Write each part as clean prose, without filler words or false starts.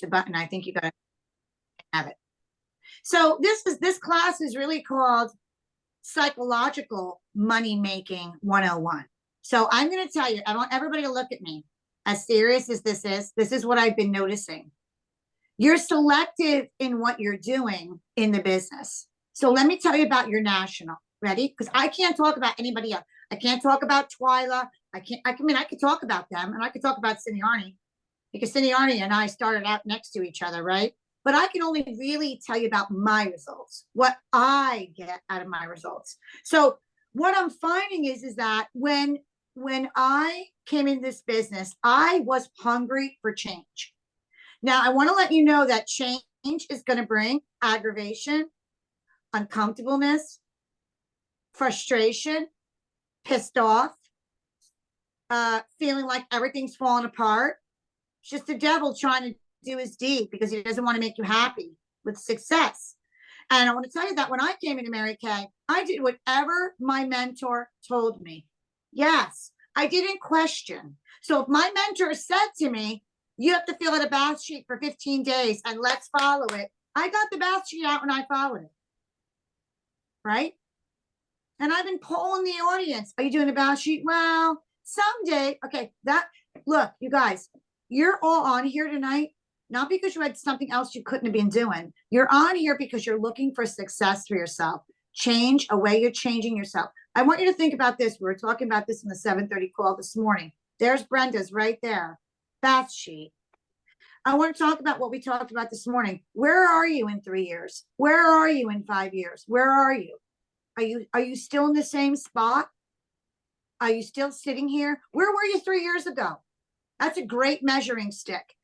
the button. I think you got to have it. So this class is really called Psychological Money Making 101. So I'm going to tell you, I want everybody to look at me. As serious as this is what I've been noticing. You're selective in what you're doing in the business. So let me tell you about your national. Ready? Because I can't talk about anybody else. I can't talk about Twyla. I could talk about them, and I could talk about Cindy Arnie, because Cindy Arnie and I started out next to each other, right? But I can only really tell you about my results, what I get out of my results. So what I'm finding is that when I came in this business, I was hungry for change. Now, I want to let you know that change is going to bring aggravation, uncomfortableness, frustration, pissed off, feeling like everything's falling apart. It's just the devil trying to do his deed because he doesn't want to make you happy with success. And I want to tell you that when I came into Mary Kay, I did whatever my mentor told me. Yes, I didn't question. So if my mentor said to me, you have to fill out a bath sheet for 15 days and let's follow it, I got the bath sheet out and I followed it. Right? And I've been polling the audience. Are you doing a bath sheet? Well, someday. Okay, look, you guys, you're all on here tonight, not because you had something else you couldn't have been doing. You're on here because you're looking for success for yourself. Change, a way you're changing yourself. I want you to think about this. We were talking about this in the 7:30 call this morning. There's Brenda's right there. Bath sheet. I want to talk about what we talked about this morning. Where are you in 3 years? Where are you in 5 years? Where are you? Are you still in the same spot? Are you still sitting here? Where were you 3 years ago? That's a great measuring stick.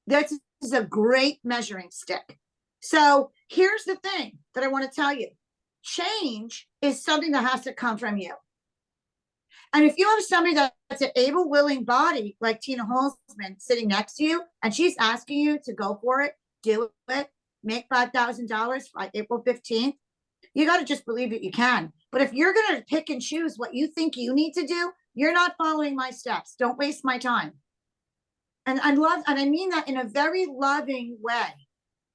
This is a great measuring stick. So here's the thing that I want to tell you. Change is something that has to come from you. And if you have somebody that's an able, willing body, like Tina Holzman sitting next to you, and she's asking you to go for it, do it, make $5,000 by April 15th, you got to just believe that you can. But if you're going to pick and choose what you think you need to do, you're not following my steps. Don't waste my time. And I mean that in a very loving way,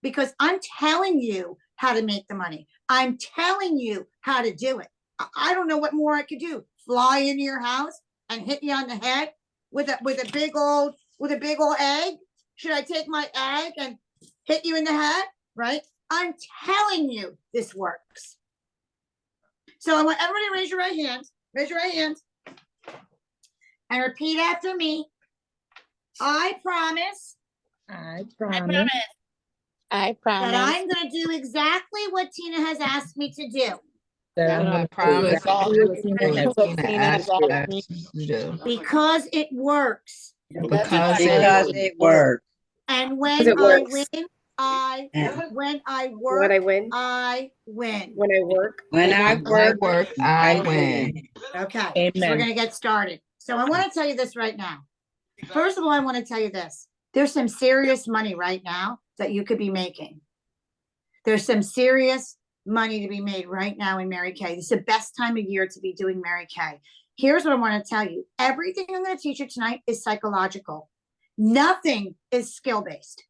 because I'm telling you how to make the money. I'm telling you how to do it. I don't know what more I could do. Fly into your house and hit you on the head with a big old egg? Should I take my egg and hit you in the head? Right? I'm telling you this works. So I want everybody to raise your right hand. Raise your right hand. And repeat after me. I promise. I promise. I promise. That I'm going to do exactly what Tina has asked me to do. That I promise exactly what Tina has asked me to do. Because it works. Because it works. And when I win, I win. When I work, I win. Okay. Amen. So we're going to get started. So I want to tell you this right now. First of all, I want to tell you this. There's some serious money right now that you could be making. There's some serious money to be made right now in Mary Kay. This is the best time of year to be doing Mary Kay. Here's what I want to tell you. Everything I'm going to teach you tonight is psychological. Nothing is skill-based.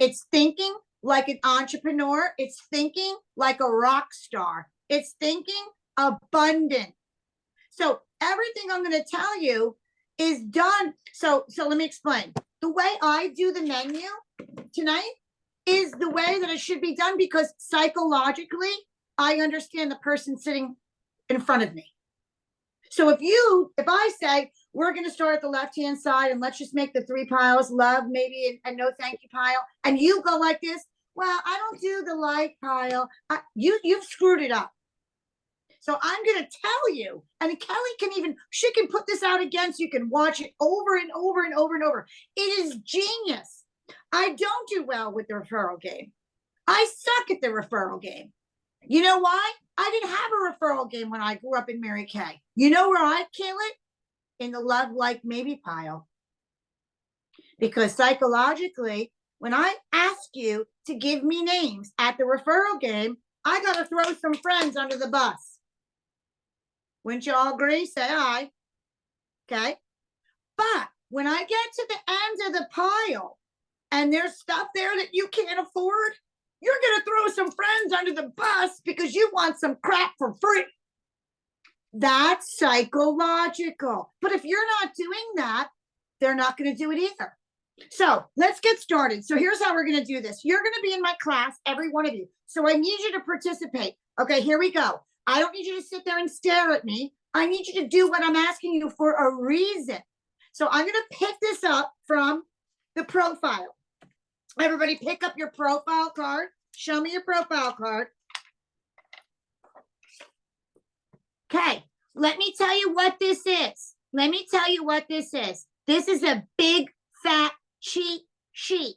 It's thinking like an entrepreneur. It's thinking like a rock star. It's thinking abundant. So everything I'm going to tell you is done. So let me explain. The way I do the menu tonight is the way that it should be done, because psychologically, I understand the person sitting in front of me. So if I say, we're going to start at the left-hand side and let's just make the 3 piles, love, maybe, and no thank you pile, and you go like this, well, I don't do the like pile. You've screwed it up. So I'm going to tell you, and Kelly she can put this out again so you can watch it over and over and over and over. It is genius. I don't do well with the referral game. I suck at the referral game. You know why? I didn't have a referral game when I grew up in Mary Kay. You know where I kill it? In the love, like, maybe pile. Because psychologically, when I ask you to give me names at the referral game, I got to throw some friends under the bus. Wouldn't you all agree? Say aye. Okay. But when I get to the end of the pile and there's stuff there that you can't afford, you're going to throw some friends under the bus because you want some crap for free. That's psychological. But if you're not doing that, they're not going to do it either. So let's get started. So here's how we're going to do this. You're going to be in my class, every one of you. So I need you to participate. Okay, here we go. I don't need you to sit there and stare at me. I need you to do what I'm asking you for a reason. So I'm going to pick this up from the profile. Everybody pick up your profile card. Show me your profile card. Okay, let me tell you what this is. Let me tell you what this is. This is a big, fat cheat sheet.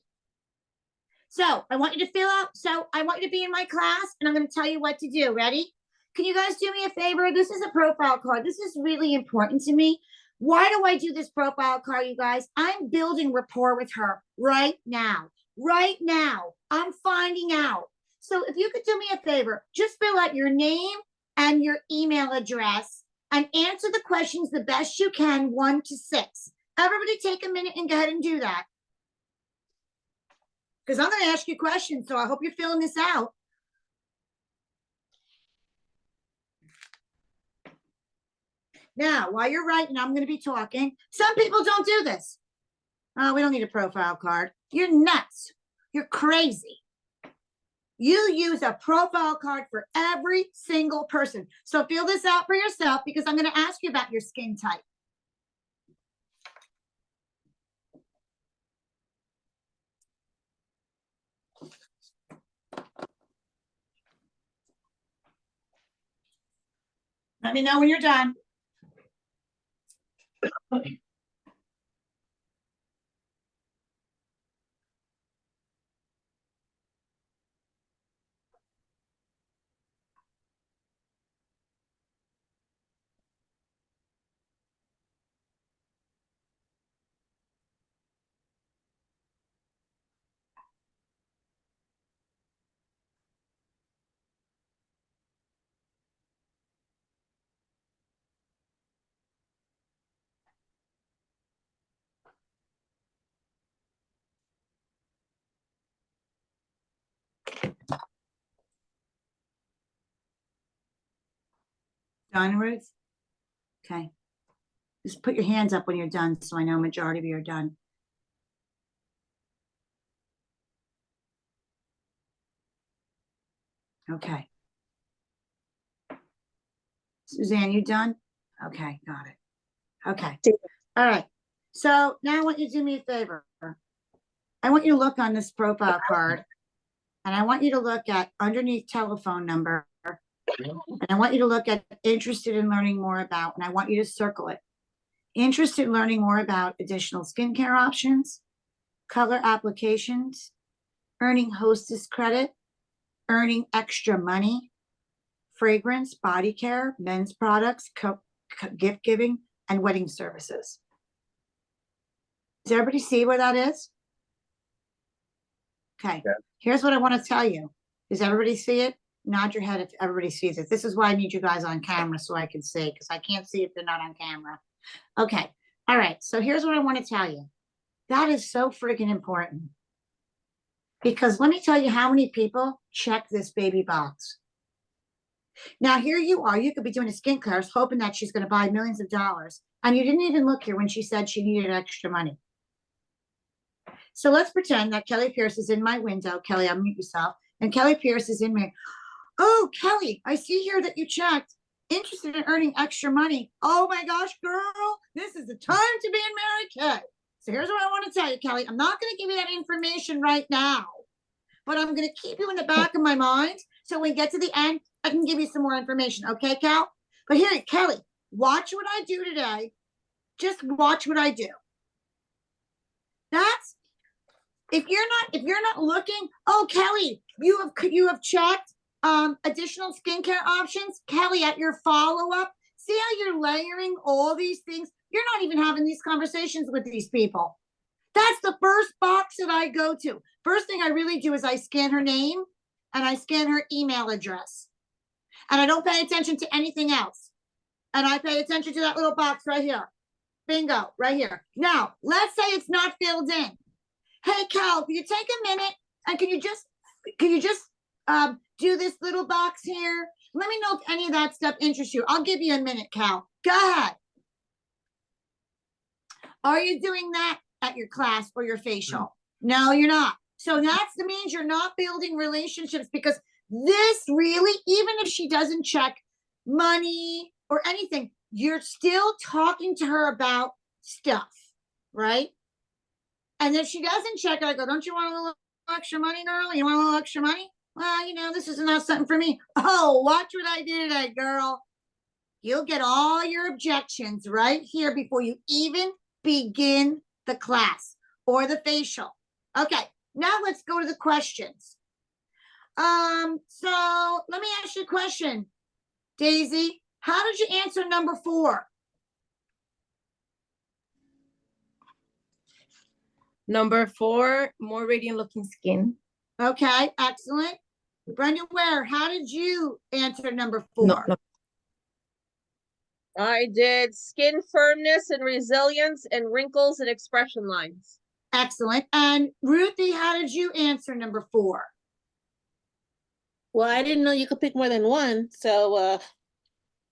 So I want you to fill out. So I want you to be in my class, and I'm going to tell you what to do. Ready? Can you guys do me a favor? This is a profile card. This is really important to me. Why do I do this profile card, you guys? I'm building rapport with her right now. Right now. I'm finding out. So if you could do me a favor, just fill out your name and your email address and answer the questions the best you can, 1 to 6. Everybody take a minute and go ahead and do that. Because I'm going to ask you questions, so I hope you're filling this out. Now, while you're writing, I'm going to be talking. Some people don't do this. Oh, we don't need a profile card. You're nuts. You're crazy. You use a profile card for every single person. So fill this out for yourself because I'm going to ask you about your skin type. Let me know when you're done. Done, Ruth? Okay. Just put your hands up when you're done so I know majority of you are done. Okay. Suzanne, you done? Okay, got it. Okay. All right. So now I want you to do me a favor. I want you to look on this profile card and I want you to look at underneath telephone number. And I want you to look at interested in learning more about, and I want you to circle it. Interested in learning more about additional skincare options, color applications, earning hostess credit, earning extra money, fragrance, body care, men's products, gift giving, and wedding services. Does everybody see where that is? Okay, yeah. Here's what I want to tell you. Does everybody see it? Nod your head if everybody sees it. This is why I need you guys on camera so I can see, because I can't see if they're not on camera. Okay, all right, so here's what I want to tell you. That is so freaking important. Because let me tell you how many people check this baby box. Now, here you are. You could be doing a skincare, hoping that she's going to buy millions of dollars. And you didn't even look here when she said she needed extra money. So let's pretend that Kelly Pierce is in my window. Kelly, unmute yourself. And Kelly Pierce is in me. Oh, Kelly, I see here that you checked. Interested in earning extra money. Oh my gosh, girl, this is the time to be in Mary Kay. So here's what I want to tell you, Kelly. I'm not going to give you that information right now, but I'm going to keep you in the back of my mind. So when we get to the end, I can give you some more information. Okay, Cal? But here, Kelly, watch what I do today. Just watch what I do. That's, if you're not looking, oh, Kelly, you have checked additional skincare options. Kelly, at your follow-up, see how you're layering all these things? You're not even having these conversations with these people. That's the first box that I go to. First thing I really do is I scan her name and I scan her email address. And I don't pay attention to anything else. And I pay attention to that little box right here. Bingo, right here. Now, let's say it's not filled in. Hey, Cal, can you take a minute and can you just do this little box here? Let me know if any of that stuff interests you. I'll give you a minute, Cal. Go ahead. Are you doing that at your class or your facial? No, you're not. So that means you're not building relationships, because this really, even if she doesn't check money or anything, you're still talking to her about stuff, right? And if she doesn't check, I go, don't you want a little extra money, girl? You want a little extra money? Well, this is not something for me. Oh, watch what I did today, girl. You'll get all your objections right here before you even begin the class or the facial. Okay, now let's go to the questions. So let me ask you a question, Daisy. How did you answer number 4? Number 4, more radiant looking skin. Okay, excellent. Brenda Ware, how did you answer number 4? No. I did skin firmness and resilience and wrinkles and expression lines. Excellent. And Ruthie, how did you answer number 4? Well, I didn't know you could pick more than one. So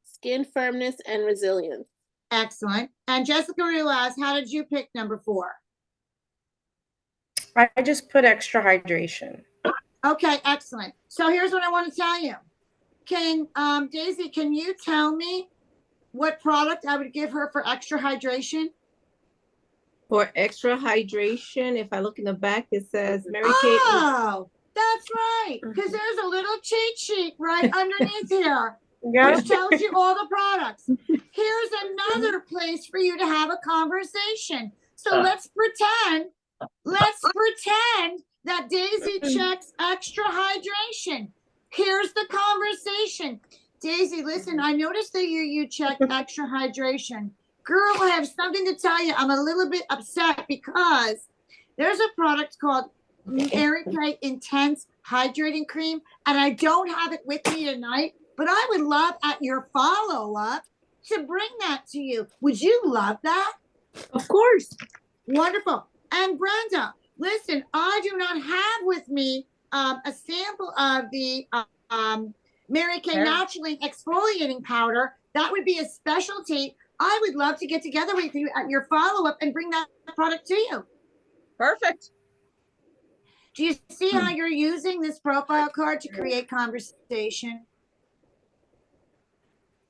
skin firmness and resilience. Excellent. And Jessica Ruiz, how did you pick number 4? I just put extra hydration. Okay, excellent. So here's what I want to tell you. Can Daisy, can you tell me what product I would give her for extra hydration? For extra hydration, if I look in the back, it says Mary Kay. Oh, that's right. Because there's a little cheat sheet right underneath here, which tells you all the products. Here's another place for you to have a conversation. So let's pretend that Daisy checks extra hydration. Here's the conversation. Daisy, listen, I noticed that you checked extra hydration. Girl, I have something to tell you. I'm a little bit upset because there's a product called Mary Kay Intense Hydrating Cream, and I don't have it with me tonight, but I would love at your follow-up to bring that to you. Would you love that? Of course. Wonderful. And Brenda, listen, I do not have with me a sample of the Mary Kay Naturally Exfoliating Powder. That would be a specialty. I would love to get together with you at your follow-up and bring that product to you. Perfect. Do you see how you're using this profile card to create conversation?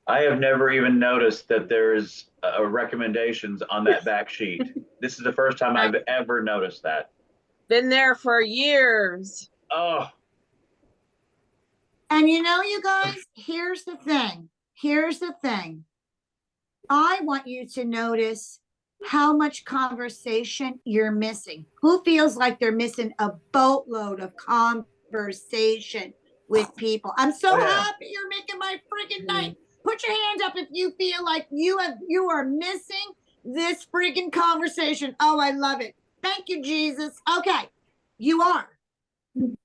I have never even noticed that there's recommendations on that back sheet. This is the first time I've ever noticed that. Been there for years. Oh. And you guys, here's the thing. I want you to notice how much conversation you're missing. Who feels like they're missing a boatload of conversation with people? I'm so happy you're making my freaking night. Put your hand up if you feel like you are missing this freaking conversation. Oh, I love it. Thank you, Jesus. Okay, you are. And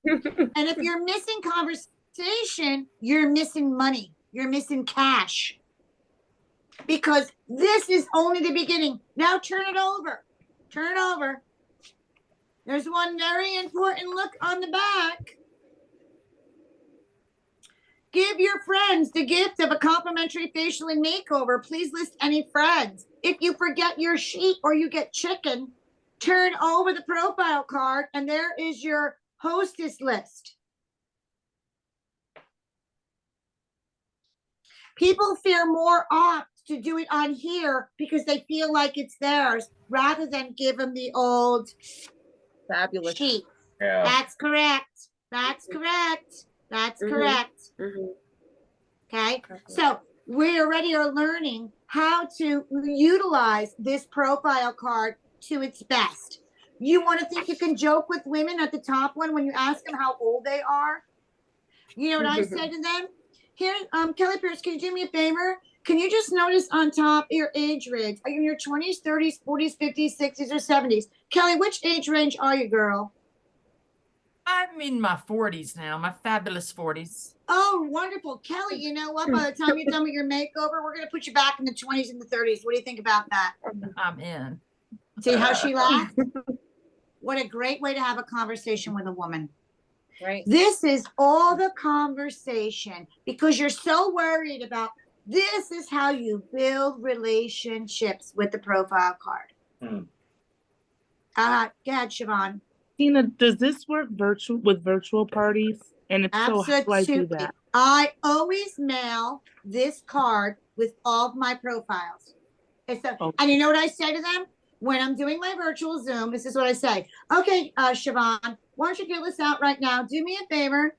if you're missing conversation, you're missing money. You're missing cash. Because this is only the beginning. Now turn it over. Turn it over. There's one very important look on the back. Give your friends the gift of a complimentary facial and makeover. Please list any friends. If you forget your sheet or you get chicken, turn over the profile card and there is your hostess list. People feel more apt to do it on here because they feel like it's theirs rather than give them the old Fabulous sheet. Yeah. That's correct. That's correct. That's correct. Okay. So we already are learning how to utilize this profile card to its best. You want to think you can joke with women at the top one when you ask them how old they are? You know what I said to them? Here, Kelly Pierce, can you do me a favor? Can you just notice on top your age range? Are you in your 20s, 30s, 40s, 50s, 60s, or 70s? Kelly, which age range are you, girl? I'm in my 40s now, my fabulous 40s. Oh, wonderful. Kelly, you know what? By the time you're done with your makeover, we're going to put you back in the 20s and the 30s. What do you think about that? I'm in. See how she laughed? what a great way to have a conversation with a woman. Right. This is all the conversation because you're so worried about this is how you build relationships with the profile card. Hmm. Go ahead, Siobhan. Tina, does this work with virtual parties? And if so, how do I do Absolutely. that? I always mail this card with all of my profiles. And you know what I say to them? When I'm doing my virtual Zoom, this is what I say. Okay, Siobhan, why don't you fill this out right now? Do me a favor.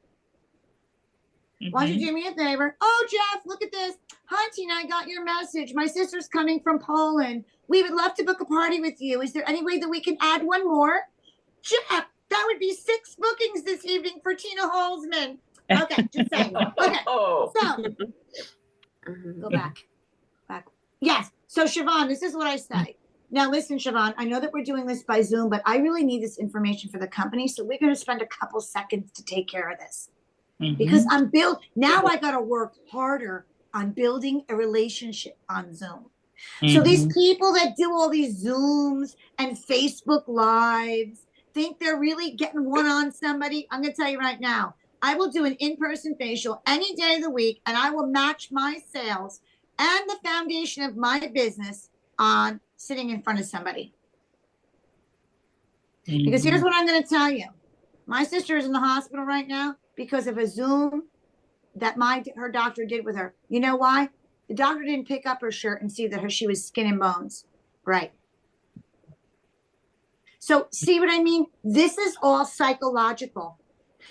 Why don't you do me a favor? Oh, Jeff, look at this. Hi, Tina, I got your message. My sister's coming from Poland. We would love to book a party with you. Is there any way that we can add one more? Jeff, that would be 6 bookings this evening for Tina Holzman. Okay, just saying. Okay, Oh, so go back. Yes. So Siobhan, this is what I say. Now listen, Siobhan, I know that we're doing this by Zoom, but I really need this information for the company. So we're going to spend a couple seconds to take care of this. Because now I got to work harder on building a relationship on Zoom. So these people that do all these Zooms and Facebook Lives think they're really getting one on somebody. I'm going to tell you right now, I will do an in-person facial any day of the week, and I will match my sales and the foundation of my business on sitting in front of somebody. Because here's what I'm going to tell you. My sister is in the hospital right now because of a Zoom that her doctor did with her. You know why? The doctor didn't pick up her shirt and see that she was skin and bones. Right. So see what I mean? This is all psychological.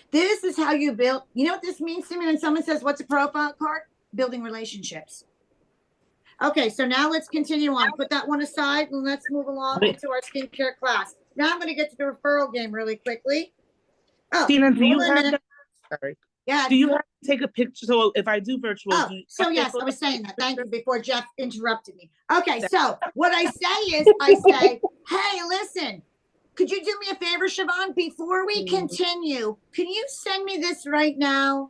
This is how you build. You know what this means to me when someone says, what's a profile card? Building relationships. Okay, so now let's continue on. Put that one aside and let's move along into our skincare class. Now I'm going to get to the referral game really quickly. Oh, Tina, do you have that? Sorry. Yeah. Do you have to take a picture? So if I do virtual, So yes, I was saying that. Thank you before Jeff interrupted me. Okay, so what I say is I say, hey, listen, could you do me a favor, Siobhan? Before we continue, can you send me this right now?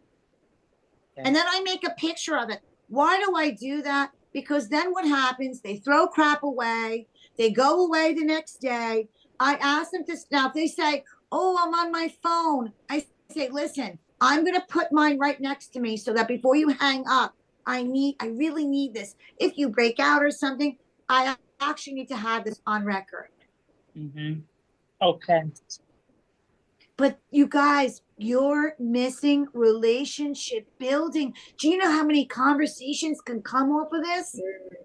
And then I make a picture of it. Why do I do that? Because then what happens? They throw crap away. They go away the next day. I ask them to, now if they say, oh, I'm on my phone. I say, listen, I'm going to put mine right next to me so that before you hang up, I really need this. If you break out or something, I actually need to have this on record. Okay. But you guys, you're missing relationship building. Do you know how many conversations can come off of this?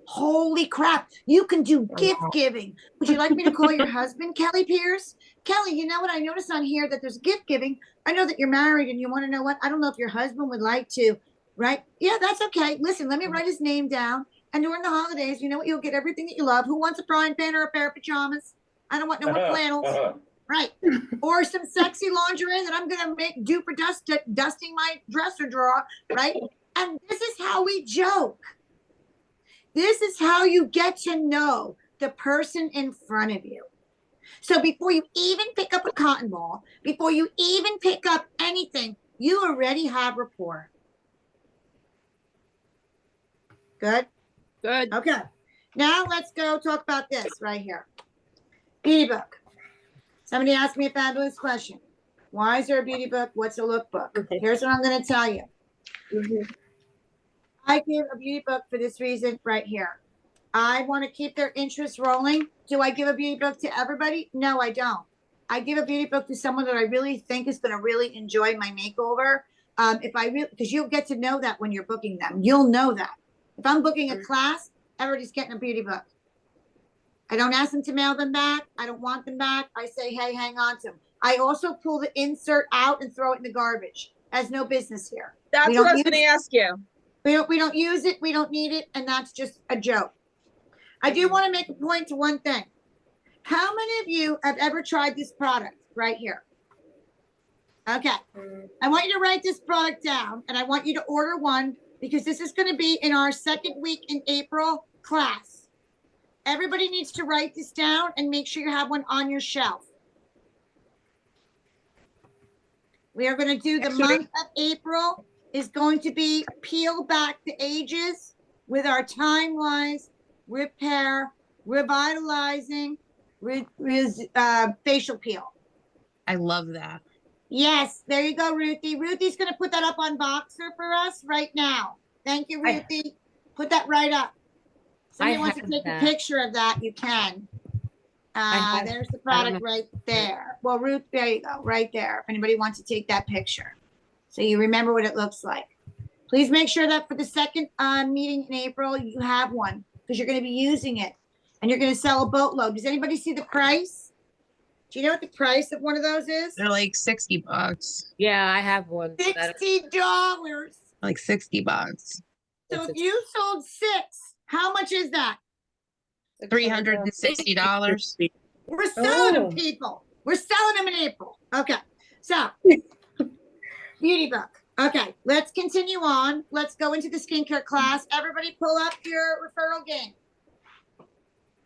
Holy crap. You can do gift giving. Would you like me to call your husband, Kelly Pierce? Kelly, you know what? I noticed on here that there's gift giving. I know that you're married and you want to know what? I don't know if your husband would like to, right? Yeah, that's okay. Listen, let me write his name down. And during the holidays, you know what? You'll get everything that you love. Who wants a frying pan or a pair of pajamas? I don't want no more flannels. Right. Or some sexy lingerie that I'm going to do for dusting my dresser drawer. Right. And this is how we joke. This is how you get to know the person in front of you. So before you even pick up a cotton ball, before you even pick up anything, you already have rapport. Good? Good. Okay. Now let's go talk about this right here. Beauty book. Somebody asked me a fabulous question. Why is there a beauty book? What's a lookbook? Okay. Here's what I'm going to tell you. I give a beauty book for this reason right here. I want to keep their interest rolling. Do I give a beauty book to everybody? No, I don't. I give a beauty book to someone that I really think is going to really enjoy my makeover. Because you'll get to know that when you're booking them. You'll know that. If I'm booking a class, everybody's getting a beauty book. I don't ask them to mail them back. I don't want them back. I say, hey, hang on to them. I also pull the insert out and throw it in the garbage. Has no business here. That's what I was going to ask you. We don't use it. We don't need it. And that's just a joke. I do want to make a point to one thing. How many of you have ever tried this product right here? Okay. I want you to write this product down and I want you to order one because this is going to be in our second week in April class. Everybody needs to write this down and make sure you have one on your shelf. We are going to do the month of April is going to be peel back the ages with our time-wise repair, revitalizing, facial peel. I love that. Yes, there you go, Ruthie. Ruthie's gonna put that up on Boxer for us right now. Thank you, I- Ruthie. Put that right up. Somebody I wants to have take that. a picture of that, you can. have- There's the I don't product right there. Well, Ruth, there you go, right there. If anybody wants to take that picture. So you remember what it looks like. Please make sure that for the second meeting in April, you have one because you're going to be using it and you're going to sell a boatload. Does anybody see the price? Do you know what the price of one of those is? They're like $60. Yeah, I have one. $60. Like $60. So if you sold 6, how much is that? $360. We're selling them, Oh. people. We're selling them in April. Okay. So, beauty book. Okay. Let's continue on. Let's go into the skincare class. Everybody pull up your referral game.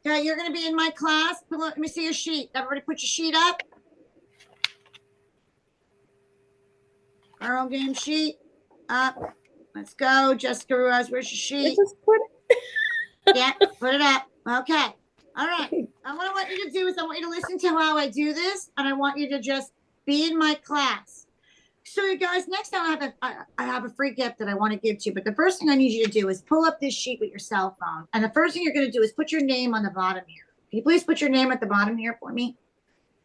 Okay. You're going to be in my class. Let me see your sheet. Everybody put your sheet up. Referral game sheet up. Let's go. Jessica Ruiz, where's your sheet? Yeah, put it up. Okay. All right. And what I want you to do is I want you to listen to how I do this, and I want you to just be in my class. So, you guys, next time I have a free gift that I want to give to you. But the first thing I need you to do is pull up this sheet with your cell phone, and the first thing you're going to do is put your name on the bottom here. Can you please put your name at the bottom here for me?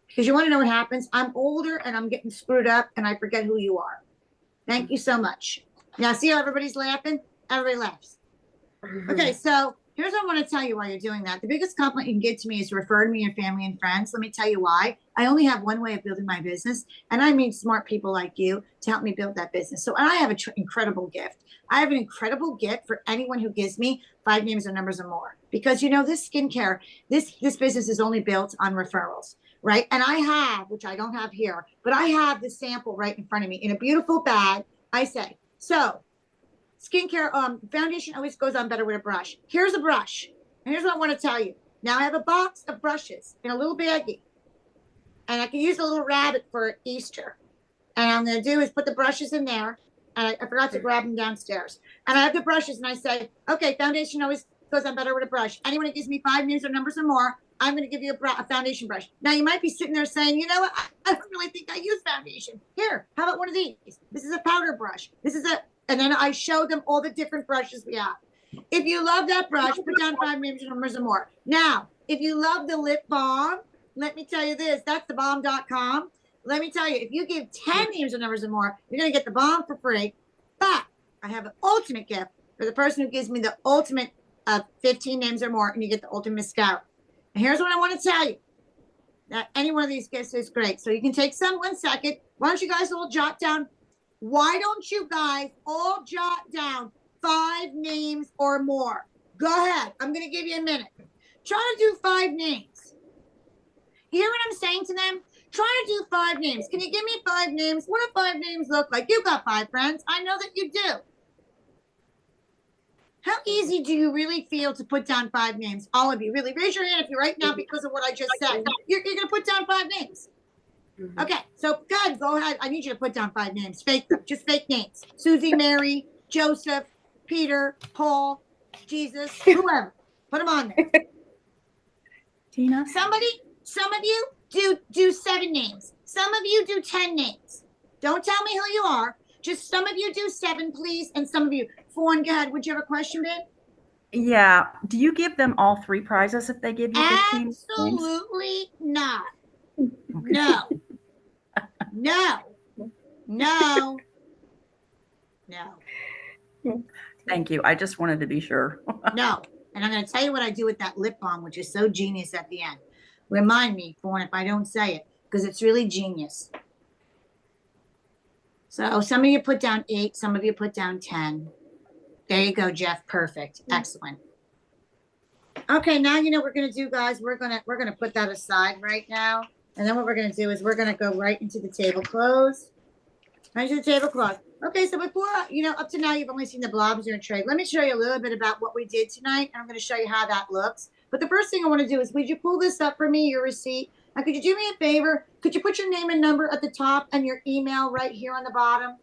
Because you want to know what happens. I'm older and I'm getting screwed up, and I forget who you are. Thank you so much. Now, see how everybody's laughing? Everybody laughs. Okay, so here's what I want to tell you why you're doing that. The biggest compliment you can give to me is to refer to me your family and friends. Let me tell you why. I only have one way of building my business, and I need smart people like you to help me build that business. So I have an incredible gift. I have an incredible gift for anyone who gives me 5 names or numbers or more. Because, you know, this skincare, this business is only built on referrals, right? And I have, which I don't have here, but I have the sample right in front of me in a beautiful bag. I say, so skincare, foundation always goes on better with a brush. Here's a brush. And here's what I want to tell you. Now I have a box of brushes in a little baggie. And I can use a little rabbit for Easter. And I'm going to do is put the brushes in there. And I forgot to grab them downstairs. And I have the brushes and I say, okay, foundation always goes on better with a brush. Anyone who gives me 5 names or numbers or more, I'm going to give you a foundation brush. Now you might be sitting there saying, you know what? I don't really think I use foundation. Here, how about one of these? This is a powder brush. This is and then I show them all the different brushes we have. If you love that brush, put down 5 names or numbers or more. Now, if you love the lip balm, let me tell you this, that's thebomb.com. Let me tell you, if you give 10 names or numbers or more, you're going to get the balm for free. But I have an ultimate gift for the person who gives me the ultimate 15 names or more, and you get the ultimate mascara. And here's what I want to tell you. That any one of these gifts is great. So you can take some 1 second. Why don't you guys all jot down? Why don't you guys all jot down 5 names or more? Go ahead. I'm going to give you a minute. Try to do 5 names. You hear what I'm saying to them? Try to do 5 names. Can you give me 5 names? What do 5 names look like? You got 5 friends. I know that you do. How easy do you really feel to put down 5 names? All of you, really. Raise your hand if you right now because of what I just said. You're going to put down 5 names. Okay, so God, go ahead. I need you to put down 5 names. Fake them. Just fake names. Susie, Mary, Joseph, Peter, Paul, Jesus, whoever. Put them on there. Tina? Some of you do 7 names. Some of you do 10 names. Don't tell me who you are. Just some of you do 7, please, and some of you. Fawn, go ahead. Would you have a question, babe? Yeah. Do you give them all 3 prizes if they give you 15 names? Absolutely not. No. No. No. No. Thank you. I just wanted to be sure. No. And I'm going to tell you what I do with that lip balm, which is so genius at the end. Remind me, Fawn, if I don't say it, because it's really genius. So some of you put down 8, some of you put down 10. There you go, Jeff. Perfect. Excellent. Okay, now you know what we're gonna do, guys. We're gonna put that aside right now. And then what we're gonna do is we're gonna go right into the tablecloths. Right into the tablecloth. Okay, so before up to now you've only seen the blobs in a tray. Let me show you a little bit about what we did tonight, and I'm gonna show you how that looks. But the first thing I want to do is, would you pull this up for me, your receipt? Now, could you do me a favor? Could you put your name and number at the top and your email right here on the bottom?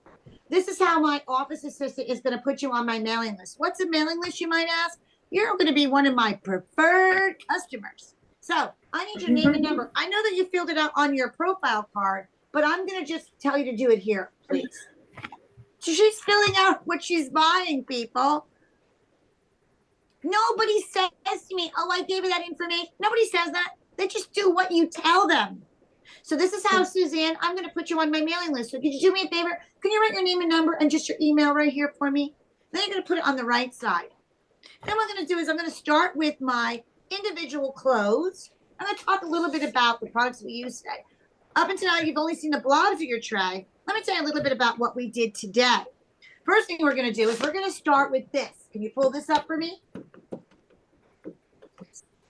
This is how my office assistant is going to put you on my mailing list. What's a mailing list, you might ask? You're going to be one of my preferred customers. So I need your name and number. I know that you filled it out on your profile card, but I'm gonna just tell you to do it here, please. So she's filling out what she's buying, people. Nobody says to me, oh, I gave you that information. Nobody says that. They just do what you tell them. So this is how, Suzanne, I'm going to put you on my mailing list. So could you do me a favor? Can you write your name and number and just your email right here for me? Then you're going to put it on the right side. Then what I'm going to do is I'm going to start with my individual clothes. I'm going to talk a little bit about the products we use today. Up until now, you've only seen the blobs of your tray. Let me tell you a little bit about what we did today. First thing we're going to do is we're going to start with this. Can you pull this up for me?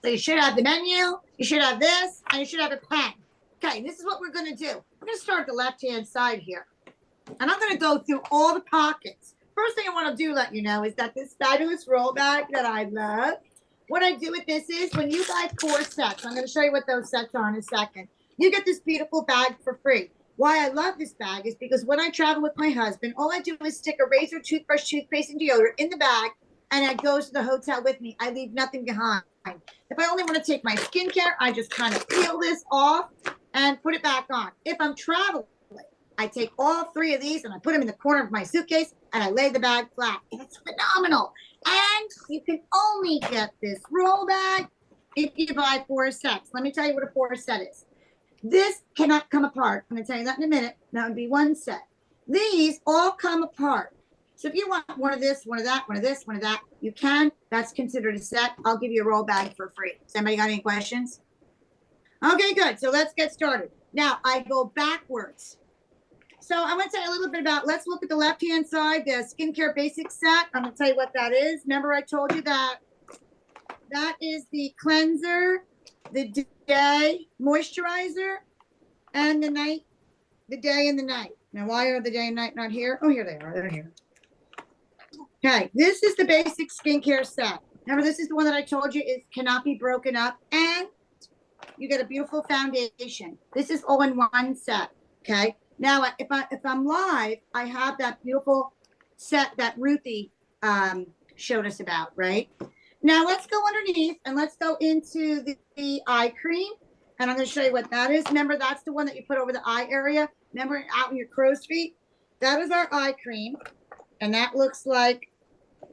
So you should have the menu, you should have this, and you should have a pen. Okay, this is what we're going to do. We're going to start the left-hand side here. And I'm going to go through all the pockets. First thing I want to do, let you know, is that this fabulous roll bag that I love, what I do with this is when you buy 4 sets, I'm going to show you what those sets are in a second, you get this beautiful bag for free. Why I love this bag is because when I travel with my husband, all I do is stick a razor, toothbrush, toothpaste, and deodorant in the bag, and it goes to the hotel with me. I leave nothing behind. If I only want to take my skincare, I just kind of peel this off and put it back on. If I'm traveling, I take all 3 of these and I put them in the corner of my suitcase and I lay the bag flat. It's phenomenal. And you can only get this roll bag if you buy 4 sets. Let me tell you what a 4 set is. This cannot come apart. I'm going to tell you that in a minute. That would be 1 set. These all come apart. So if you want one of this, one of that, one of this, one of that, you can. That's considered a set. I'll give you a roll bag for free. Has anybody got any questions? Okay, good. So let's get started. Now I go backwards. So I'm going to tell you a little bit about, let's look at the left-hand side, the skincare basics set. I'm going to tell you what that is. Remember I told you that that is the cleanser, the day moisturizer, and the night, the day and the night. Now, why are the day and night not here? Oh, here they are. They're here. Okay, this is the basic skincare set. Remember, this is the one that I told you it cannot be broken up, and you get a beautiful foundation. This is all in 1 set. Okay. Now, if I'm live, I have that beautiful set that Ruthie showed us about, right? Now let's go underneath and let's go into the eye cream, and I'm going to show you what that is. Remember, that's the one that you put over the eye area. Remember, out in your crow's feet. That is our eye cream, and that looks like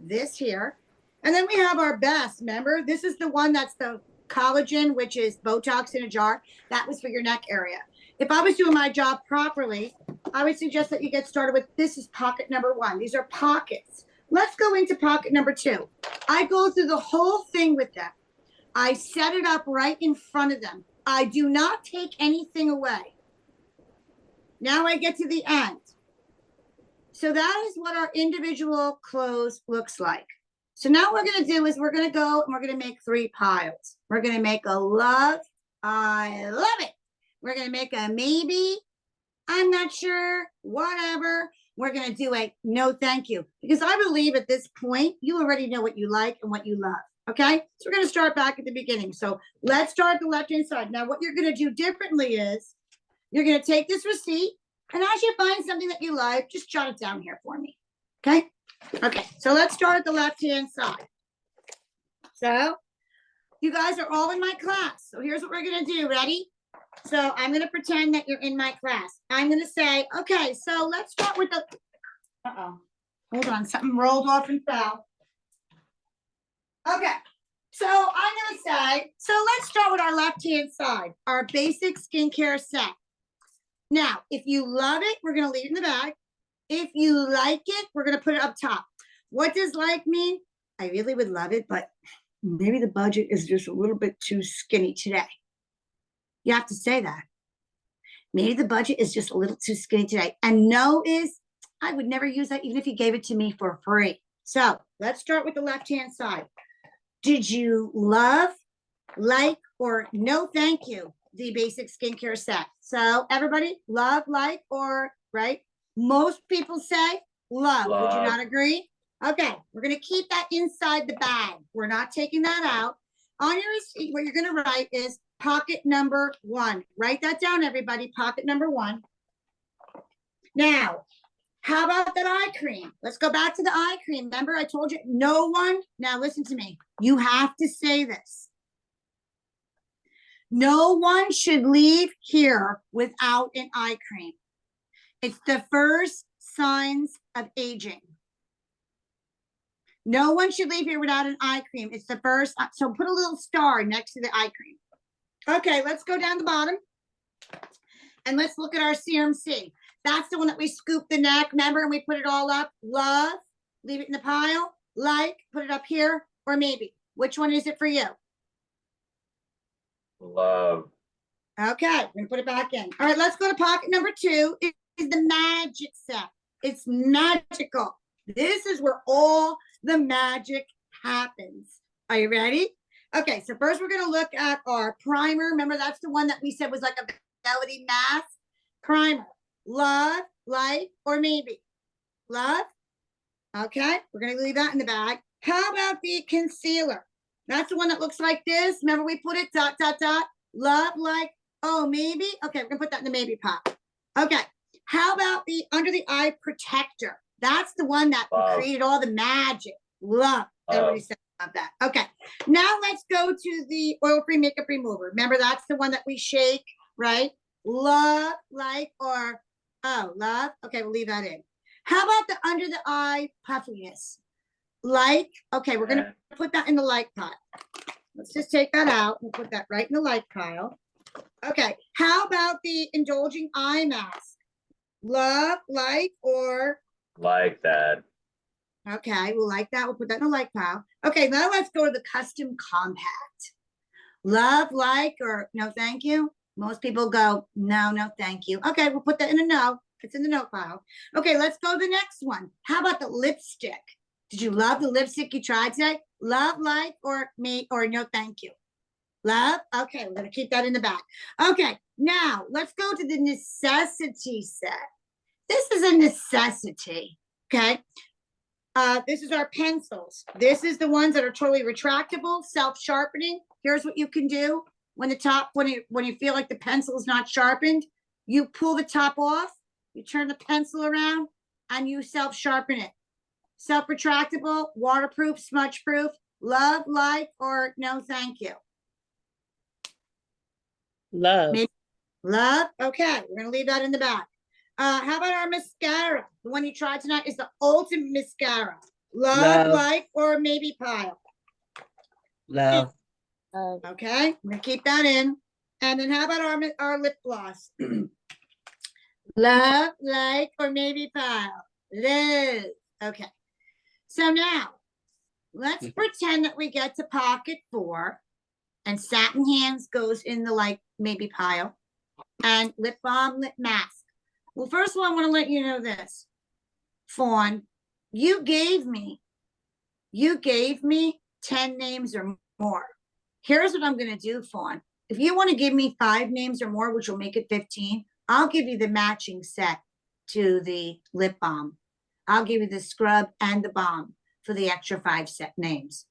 this here. And then we have our best. Remember, this is the one that's the collagen, which is Botox in a jar. That was for your neck area. If I was doing my job properly, I would suggest that you get started with, this is pocket number 1. These are pockets. Let's go into pocket number 2. I go through the whole thing with them. I set it up right in front of them. I do not take anything away. Now I get to the end. So that is what our individual clothes looks like. So now what we're going to do is we're going to go and we're going to make 3 piles. We're going to make a love. I love it. We're going to make a maybe. I'm not sure. Whatever. We're going to do a no thank you. Because I believe at this point, you already know what you like and what you love. Okay. So we're going to start back at the beginning. So let's start the left-hand side. Now what you're going to do differently is you're going to take this receipt, and as you find something that you like, just jot it down here for me. Okay. Okay. So let's start at the left-hand side. So you guys are all in my class. So here's what we're going to do. Ready? So I'm going to pretend that you're in my class. I'm going to say, okay, so let's start with the, hold on, something rolled off and fell. Okay, so I'm going to say, so let's start with our left-hand side, our basic skincare set. Now, if you love it, we're going to leave it in the bag. If you like it, we're going to put it up top. What does like mean? I really would love it, but maybe the budget is just a little bit too skinny today. You have to say that. Maybe the budget is just a little too skinny today. And no is, I would never use that even if you gave it to me for free. So let's start with the left-hand side. Did you love, like, or no thank you the basic skincare set? So everybody, love, like, or, right? Most people say love. Would you not agree? Okay, we're going to keep that inside the bag. We're not taking that out. On your receipt, what you're going to write is pocket number 1. Write that down, everybody. Pocket number 1. Now, how about that eye cream? Let's go back to the eye cream. Remember, I told you no one. Now, listen to me. You have to say this. No one should leave here without an eye cream. It's the first signs of aging. No one should leave here without an eye cream. It's the first, so put a little star next to the eye cream. Okay, let's go down the bottom. And let's look at our CMC. That's the one that we scoop the neck, remember, and we put it all up. Love, leave it in the pile. Like, put it up here, or maybe. Which one is it for you? Love. Okay, we're gonna put it back in. All right, let's go to pocket number 2. It is the magic set. It's magical. This is where all the magic happens. Are you ready? Okay, so first we're gonna look at our primer. Remember, that's the one that we said was like a velvety mask. Primer. Love, like, or maybe. Love. Okay, we're gonna leave that in the bag. How about the concealer? That's the one that looks like this. Remember, we put it dot, dot, dot. Love, like, oh, maybe. Okay, we're gonna put that in the maybe pot. Okay, how about the under the eye protector? That's the one that Wow. created all the magic. Love. Everybody said about that. Okay, now let's go to the oil-free makeup remover. Remember, that's the one that we shake, right? Love, like, or, oh, love. Okay, we'll leave that in. How about the under the eye puffiness? Like, okay, we're gonna put that in the like pot. Let's just take that out and put that right in the like pile. Okay, how about the indulging eye mask? Love, like, or, Like that. okay, we'll like that. We'll put that in the like pile. Okay, now let's go to the custom compact. Love, like, or no, thank you. Most people go, no, no, thank you. Okay, we'll put that in a no. It's in the note pile. Okay, let's go to the next one. How about the lipstick? Did you love the lipstick you tried today? Love, like, or me, or no, thank you. Love? Okay, we're gonna keep that in the back. Okay, now let's go to the necessity set. This is a necessity, okay? This is our pencils. This is the ones that are totally retractable, self-sharpening. Here's what you can do when the top, when you feel like the pencil is not sharpened, you pull the top off, you turn the pencil around, and you self-sharpen it. Self-retractable, waterproof, smudge-proof, love, like, or no, thank you. Love. Maybe love. Okay, we're gonna leave that in the back. How about our mascara? The one you tried tonight is the ultimate mascara. Love, Love. like, or maybe pile. Love. Okay, I'm gonna keep that in. And then how about our lip gloss? Love, like, or maybe pile. Love. Okay. So now, let's pretend that we get to pocket 4 and satin hands goes in the like maybe pile and lip balm, lip mask. Well, first of all, I want to let you know this. Fawn, you gave me 10 names or more. Here's what I'm going to do, Fawn. If you want to give me 5 names or more, which will make it 15, I'll give you the matching set to the lip balm. I'll give you the scrub and the balm for the extra 5 set names.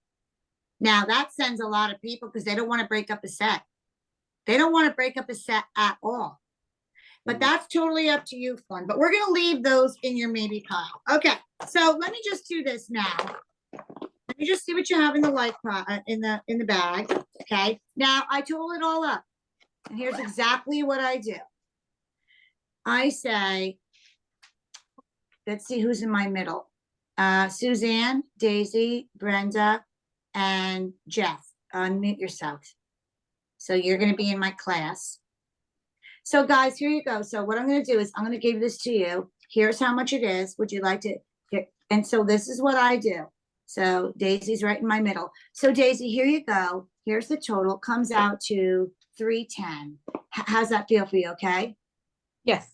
Now that sends a lot of people because they don't want to break up a set. They don't want to break up a set at all. But that's totally up to you, Fawn. But we're going to leave those in your maybe pile. Okay, so let me just do this now. Let me just see what you have in the light in the bag. Okay, now I total it all up, and here's exactly what I do. I say, let's see who's in my middle. Suzanne, Daisy, Brenda, and Jeff. Unmute yourself. So you're going to be in my class. So guys, here you go. So what I'm going to do is I'm going to give this to you. Here's how much it is. Would you like to? And so this is what I do. So Daisy's right in my middle. So Daisy, here you go. Here's the total. Comes out to $310. How's that feel for you? Okay. Yes.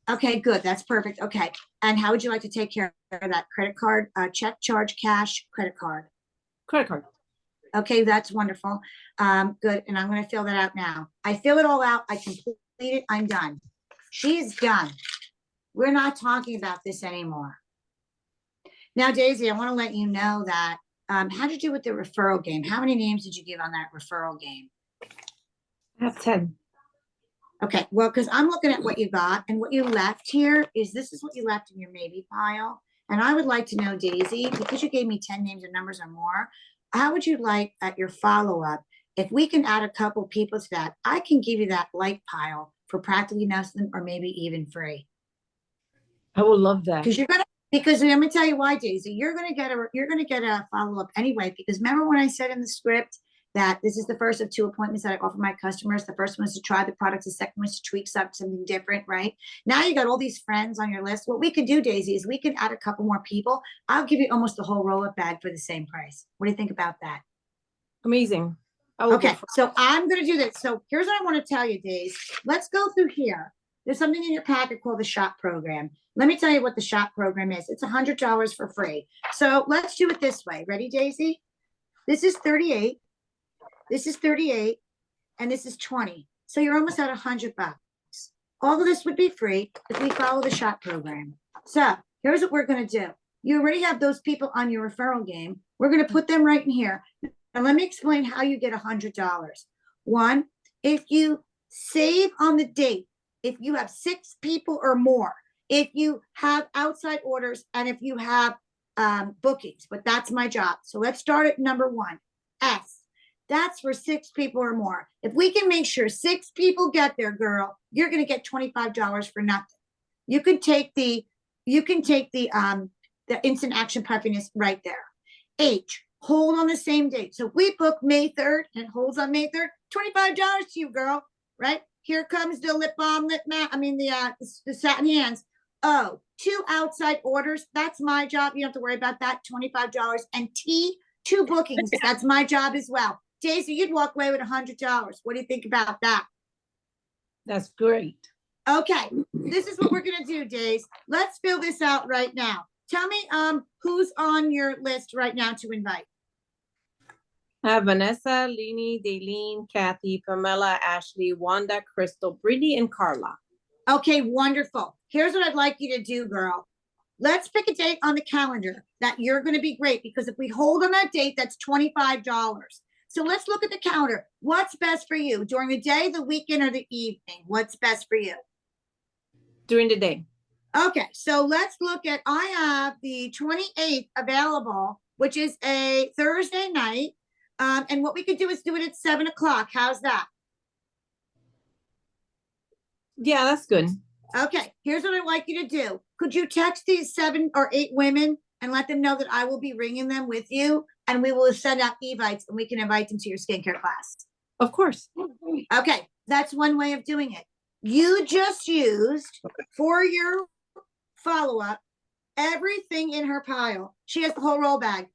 Okay, good. That's perfect. Okay. And how would you like to take care of that? Credit card, check, charge, cash, credit card. Credit card. Okay, that's wonderful. Good. And I'm going to fill that out now. I fill it all out. I complete it. I'm done. She's done. We're not talking about this anymore. Now, Daisy, I want to let you know that how did you do with the referral game? How many names did you give on that referral game? I have 10. Okay, well, because I'm looking at what you got and what you left here is this is what you left in your maybe pile. And I would like to know, Daisy, because you gave me 10 names or numbers or more, how would you like at your follow-up If we can add a couple people to that, I can give you that like pile for practically nothing or maybe even free. I would love that. Because let me tell you why, Daisy, you're gonna get a follow-up anyway, because remember when I said in the script that this is the first of 2 appointments that I offer my customers. The first one is to try the products, the second one is to tweak something different, right? Now you got all these friends on your list. What we could do, Daisy, is we can add a couple more people. I'll give you almost the whole roll-up bag for the same price. What do you think about that? Amazing. I will go Okay, for- so I'm gonna do this. So here's what I want to tell you, Days. Let's go through here. There's something in your packet called the SHOP program. Let me tell you what the SHOP program is. It's $100 for free. So let's do it this way. Ready, Daisy? This is 38. This is 38, and this is 20. So you're almost at $100. All of this would be free if we follow the SHOP program. So here's what we're gonna do. You already have those people on your referral game. We're gonna put them right in here. And let me explain how you get $100. One, if you save on the date, if you have 6 people or more, if you have outside orders, and if you have bookings, but that's my job. So let's start at number 1, S. That's for 6 people or more. If we can make sure 6 people get there, girl, you're gonna get $25 for nothing. You can take the instant action puffiness right there. H, hold on the same date. So if we book May 3rd and it holds on May 3rd, $25 to you, girl, right? Here comes the lip balm, lip matte. I mean, the satin hands. Oh, 2 outside orders. That's my job. You don't have to worry about that. $25. And T, 2 bookings. That's my job as well. Daisy, you'd walk away with $100. What do you think about that? That's great. Okay, this is what we're gonna do, Days. Let's fill this out right now. Tell me, who's on your list right now to invite? I have Vanessa, Lini, Daylene, Kathy, Pamela, Ashley, Wanda, Crystal, Brittany, and Carla. Okay, wonderful. Here's what I'd like you to do, girl. Let's pick a date on the calendar that you're gonna be great, because if we hold on that date, that's $25. So let's look at the calendar. What's best for you during the day, the weekend, or the evening? What's best for you? During the day. Okay, so let's look at, I have the 28th available, which is a Thursday night. And what we could do is do it at 7 o'clock. How's that? Yeah, that's good. Okay, here's what I'd like you to do. Could you text these 7 or 8 women and let them know that I will be ringing them with you, and we will send out evites and we can invite them to your skincare class? Of course. Okay, that's one way of doing it. You just used, for your follow-up, everything in her pile. She has the whole roll bag.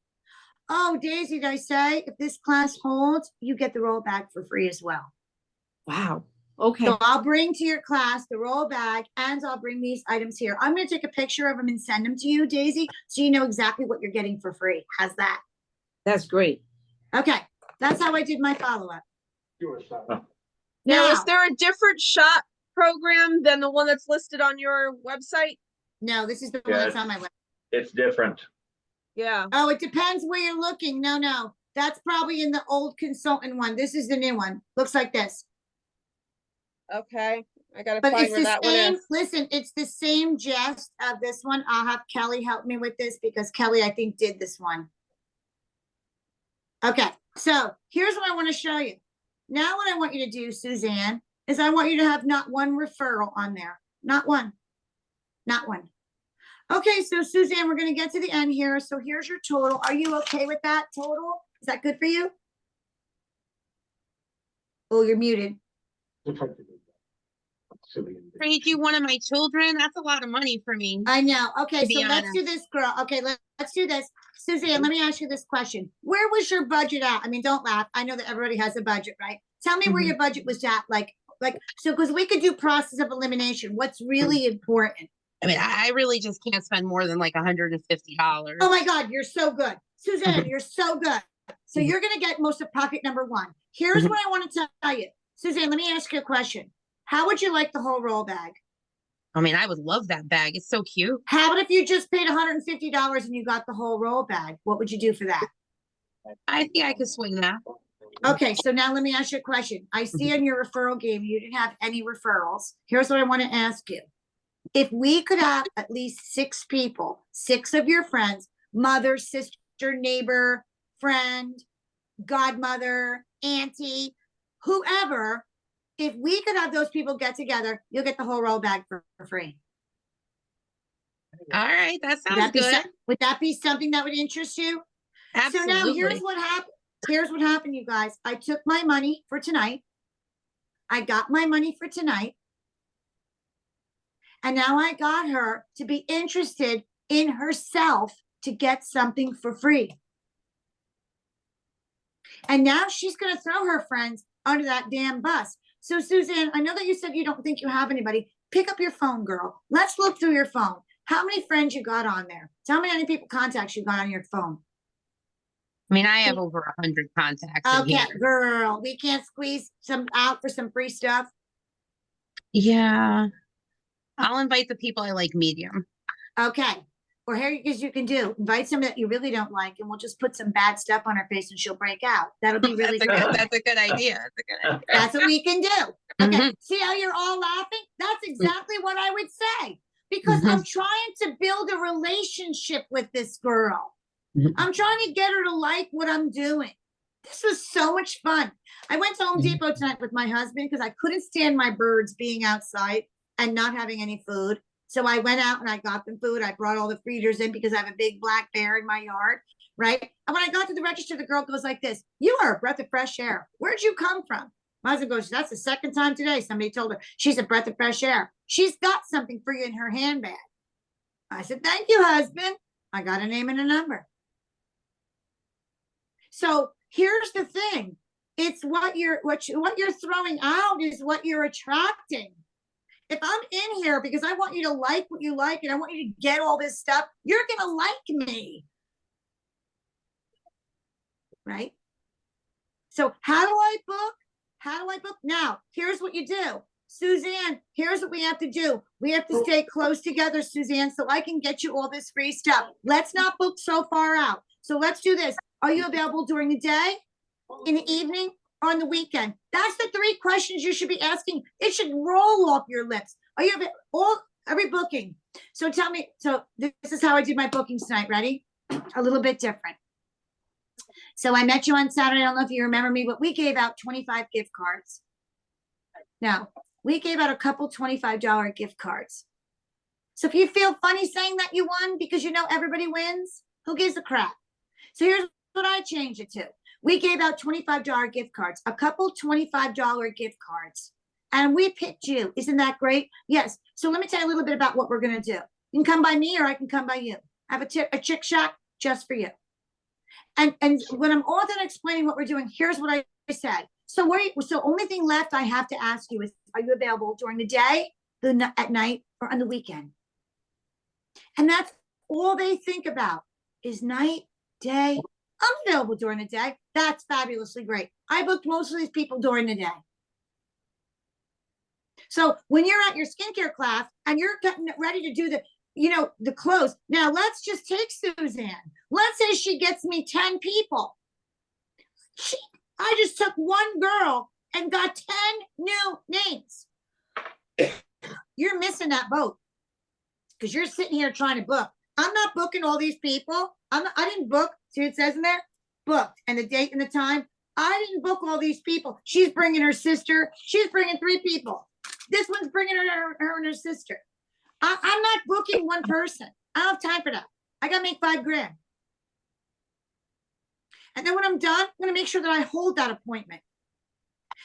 Oh, Daisy, did I say if this class holds, you get the roll bag for free as well? Wow. Okay. So I'll bring to your class the roll bag, and I'll bring these items here. I'm going to take a picture of them and send them to you, Daisy, so you know exactly what you're getting for free. How's that? That's great. Okay, that's how I did my follow-up. Now, is there a different SHOP program than the one that's listed on your website? No, this is the one Yeah, that's on my website. It's different. Yeah. Oh, it depends where you're looking. No. That's probably in the old consultant one. This is the new one. Looks like this. Okay. I gotta But find it's where the that one same, is. listen, it's the same gist of this one. I'll have Kelly help me with this because Kelly, I think, did this one. Okay, so here's what I want to show you. Now what I want you to do, Suzanne, is I want you to have not one referral on there. Not one. Not one. Okay, so Suzanne, we're going to get to the end here. So here's your total. Are you okay with that total? Is that good for you? Oh, you're muted. Trade you one of my children? That's a lot of money for me. I know. Okay, To be so let's honest. do this, girl. Okay, let's do this. Suzanne, let me ask you this question. Where was your budget at? I mean, don't laugh. I know that everybody has a budget, right? Tell me where your budget was at. Like, so because we could do process of elimination. What's really important? I mean, I really just can't spend more than like $150. Oh my God, you're so good. Suzanne, you're so good. So you're going to get most of pocket number 1. Here's what I want to tell you. Suzanne, let me ask you a question. How would you like the whole roll bag? I mean, I would love that bag. It's so cute. How about if you just paid $150 and you got the whole roll bag? What would you do for that? I think I could swing that. Okay, so now let me ask you a question. I see in your referral game, you didn't have any referrals. Here's what I want to ask you. If we could have at least 6 people, 6 of your friends, mother, sister, neighbor, friend, godmother, auntie, whoever, if we could have those people get together, you'll get the whole roll bag for free. All right, that Would sounds that be good. would that be something that would interest you? So now here's Absolutely. what happened. Here's what happened, you guys. I took my money for tonight. I got my money for tonight. And now I got her to be interested in herself to get something for free. And now she's going to throw her friends under that damn bus. So Suzanne, I know that you said you don't think you have anybody. Pick up your phone, girl. Let's look through your phone. How many friends you got on there? Tell me how many people contacts you got on your phone. I mean, I have over 100 contacts in Okay, here. girl, we can't squeeze some out for some free stuff. Yeah. I'll invite the people I like medium. Okay. Or here's you can do. Invite some that you really don't like, and we'll just put some bad stuff on her face and she'll break out. That'll be really good. That's a good idea. That's a good idea. That's what we can do. Okay. Mhm. See how you're all laughing? That's exactly what I would say. Because I'm trying to build a relationship with this girl. I'm trying to get her to like what I'm doing. This was so much fun. I went to Home Depot tonight with my husband because I couldn't stand my birds being outside and not having any food. So I went out and I got them food. I brought all the feeders in because I have a big black bear in my yard, right? And when I got to the register, the girl goes like this, "You are a breath of fresh air. Where'd you come from?" My husband goes, "That's the second time today somebody told her she's a breath of fresh air. She's got something for you in her handbag." I said, "Thank you, husband." I got a name and a number. So here's the thing. It's what you're throwing out is what you're attracting. If I'm in here because I want you to like what you like and I want you to get all this stuff, you're going to like me. Right? So how do I book? How do I book? Now, here's what you do. Suzanne, here's what we have to do. We have to stay close together, Suzanne, so I can get you all this free stuff. Let's not book so far out. So let's do this. Are you available during the day, in the evening, or on the weekend? That's the 3 questions you should be asking. It should roll off your lips. Are you every booking? So tell me, so this is how I did my bookings tonight. Ready? A little bit different. So I met you on Saturday. I don't know if you remember me, but we gave out 25 gift cards. Now, we gave out a couple $25 gift cards. So if you feel funny saying that you won because you know everybody wins, who gives a crap? So here's what I changed it to. We gave out $25 gift cards, a couple $25 gift cards, and we picked you. Isn't that great? Yes. So let me tell you a little bit about what we're going to do. You can come by me or I can come by you. I have a Chick Shack just for you. And when I'm all done explaining what we're doing, here's what I said. So only thing left I have to ask you is, are you available during the day, at night, or on the weekend? And that's all they think about is night, day. I'm available during the day. That's fabulously great. I booked most of these people during the day. So when you're at your skincare class and you're getting ready to do the clothes. Now let's just take Suzanne. Let's say she gets me 10 people. I just took one girl and got 10 new names. You're missing that boat because you're sitting here trying to book. I'm not booking all these people. I didn't book. See what it says in there? Booked. And the date and the time. I didn't book all these people. She's bringing her sister. She's bringing 3 people. This one's bringing her and her sister. I'm not booking one person. I don't have time for that. I got to make $5,000. And then when I'm done, I'm going to make sure that I hold that appointment.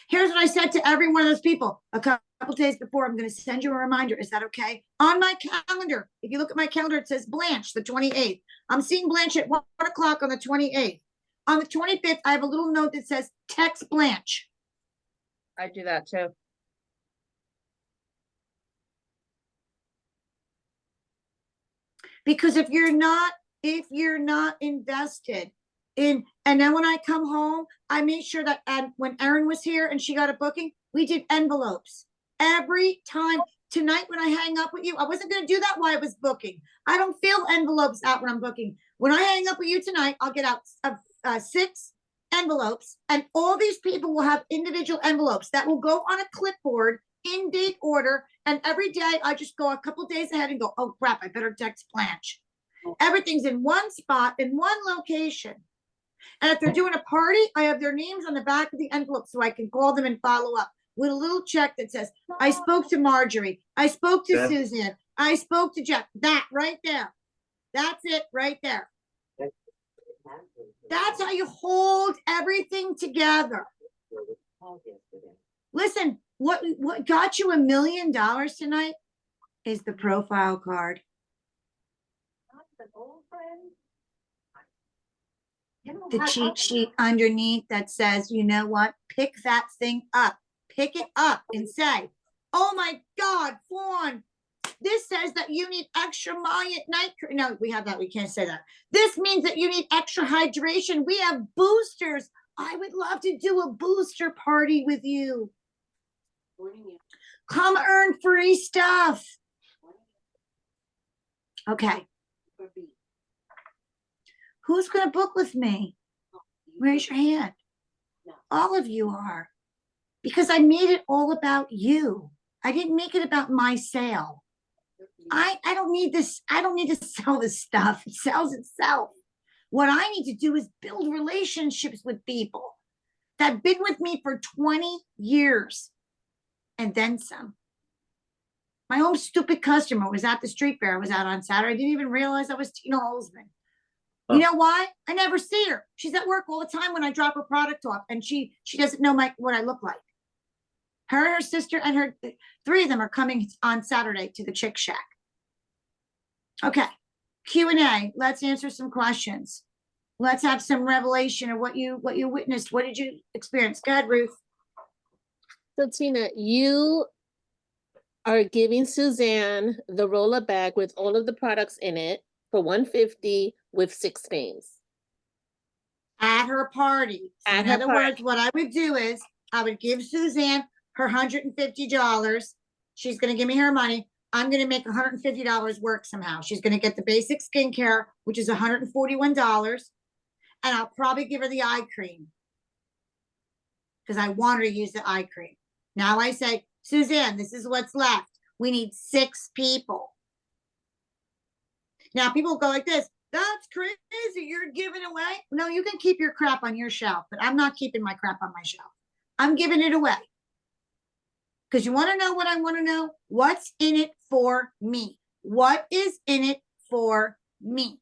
Here's what I said to every one of those people a couple days before. I'm going to send you a reminder. Is that okay? On my calendar, if you look at my calendar, it says Blanche, the 28th. I'm seeing Blanche at 1 o'clock on the 28th. On the 25th, I have a little note that says text Blanche. I do that too. Because if you're not invested in, and then when I come home, I made sure that when Erin was here and she got a booking, we did envelopes every time. Tonight, when I hang up with you, I wasn't going to do that while I was booking. I don't fill envelopes out when I'm booking. When I hang up with you tonight, I'll get out 6 envelopes, and all these people will have individual envelopes that will go on a clipboard in date order. And every day I just go a couple days ahead and go, oh crap, I better text Blanche. Everything's in one spot, in one location. And if they're doing a party, I have their names on the back of the envelope so I can call them and follow up with a little check that says, I spoke to Marjorie, I spoke to Yeah. Suzanne, I spoke to Jeff. That right there. That's it right there. That's how you hold everything together. Listen, what got you $1 million tonight is the profile card. The cheat sheet underneath that says, you know what, pick that thing up, pick it up and say, oh my God, Fawn, this says that you need extra night. No, we have that. We can't say that. This means that you need extra hydration. We have boosters. I would love to do a booster party with you. Come earn free stuff. Okay. Who's going to book with me? Raise your hand. All of you are. Because I made it all about you. I didn't make it about my sale. I don't need this. I don't need to sell this stuff. It sells itself. What I need to do is build relationships with people that have been with me for 20 years and then some. My own stupid customer was at the street fair. I was out on Saturday. I didn't even realize that was Tina Holzman. You know why? I never see her. She's at work all the time when I drop her product off, and she doesn't know what I look like. Her, her sister, and her 3 of them are coming on Saturday to the Chick Shack. Okay, Q&A. Let's answer some questions. Let's have some revelation of what you witnessed. What did you experience? Go ahead, Ruth. So Tina, you are giving Suzanne the roller bag with all of the products in it for $150 with 6 names. At her party. So At in her other party. words, what I would do is I would give Suzanne her $150. She's going to give me her money. I'm going to make $150 work somehow. She's going to get the basic skincare, which is $141. And I'll probably give her the eye cream because I want her to use the eye cream. Now I say, Suzanne, this is what's left. We need 6 people. Now people go like this. That's crazy. You're giving away. No, you can keep your crap on your shelf, but I'm not keeping my crap on my shelf. I'm giving it away. Because you want to know what I want to know? What's in it for me? What is in it for me?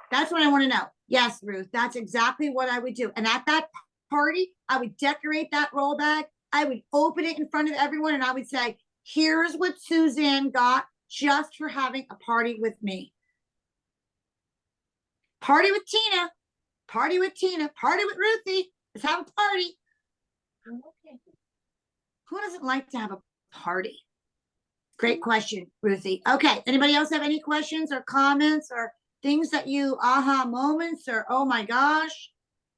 That's what I want to know. Yes, Ruth, that's exactly what I would do. And at that party, I would decorate that roll bag. I would open it in front of everyone and I would say, here's what Suzanne got just for having a party with me. Party with Tina. Party with Tina. Party with Ruthie. Let's have a party. Who doesn't like to have a party? Great question, Ruthie. Okay, anybody else have any questions or comments or things that you aha moments or oh my gosh?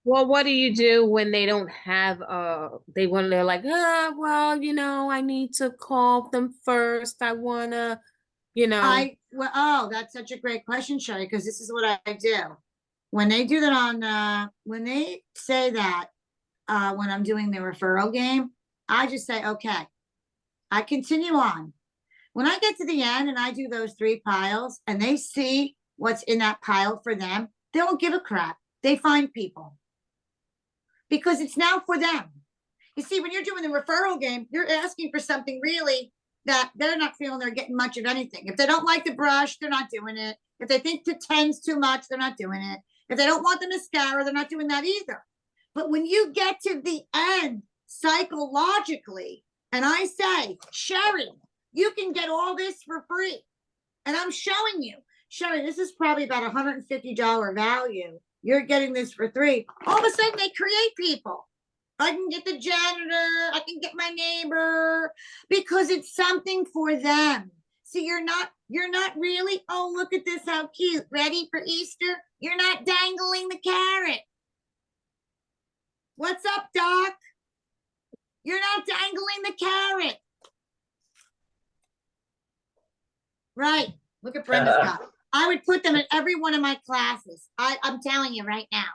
Well, what do you do when they don't have they're like, well, I need to call them first. I wanna, Oh, that's such a great question, Sherry, because this is what I do. When they do that on when they say that when I'm doing the referral game, I just say, okay, I continue on. When I get to the end and I do those 3 piles and they see what's in that pile for them, they don't give a crap. They find people. Because it's now for them. You see, when you're doing the referral game, you're asking for something really that they're not feeling they're getting much of anything. If they don't like the brush, they're not doing it. If they think the 10's too much, they're not doing it. If they don't want the mascara, they're not doing that either. But when you get to the end, psychologically, and I say, Sherry, you can get all this for free. And I'm showing you, Sherry, this is probably about $150 value. You're getting this for 3. All of a sudden they create people. I can get the janitor, I can get my neighbor, because it's something for them. See, you're not really, oh, look at this, how cute. Ready for Easter? You're not dangling the carrot. What's up, Doc? You're not dangling the carrot. Right. Look at Brenda's cup. I would put them in every one of my classes. I'm telling you right now.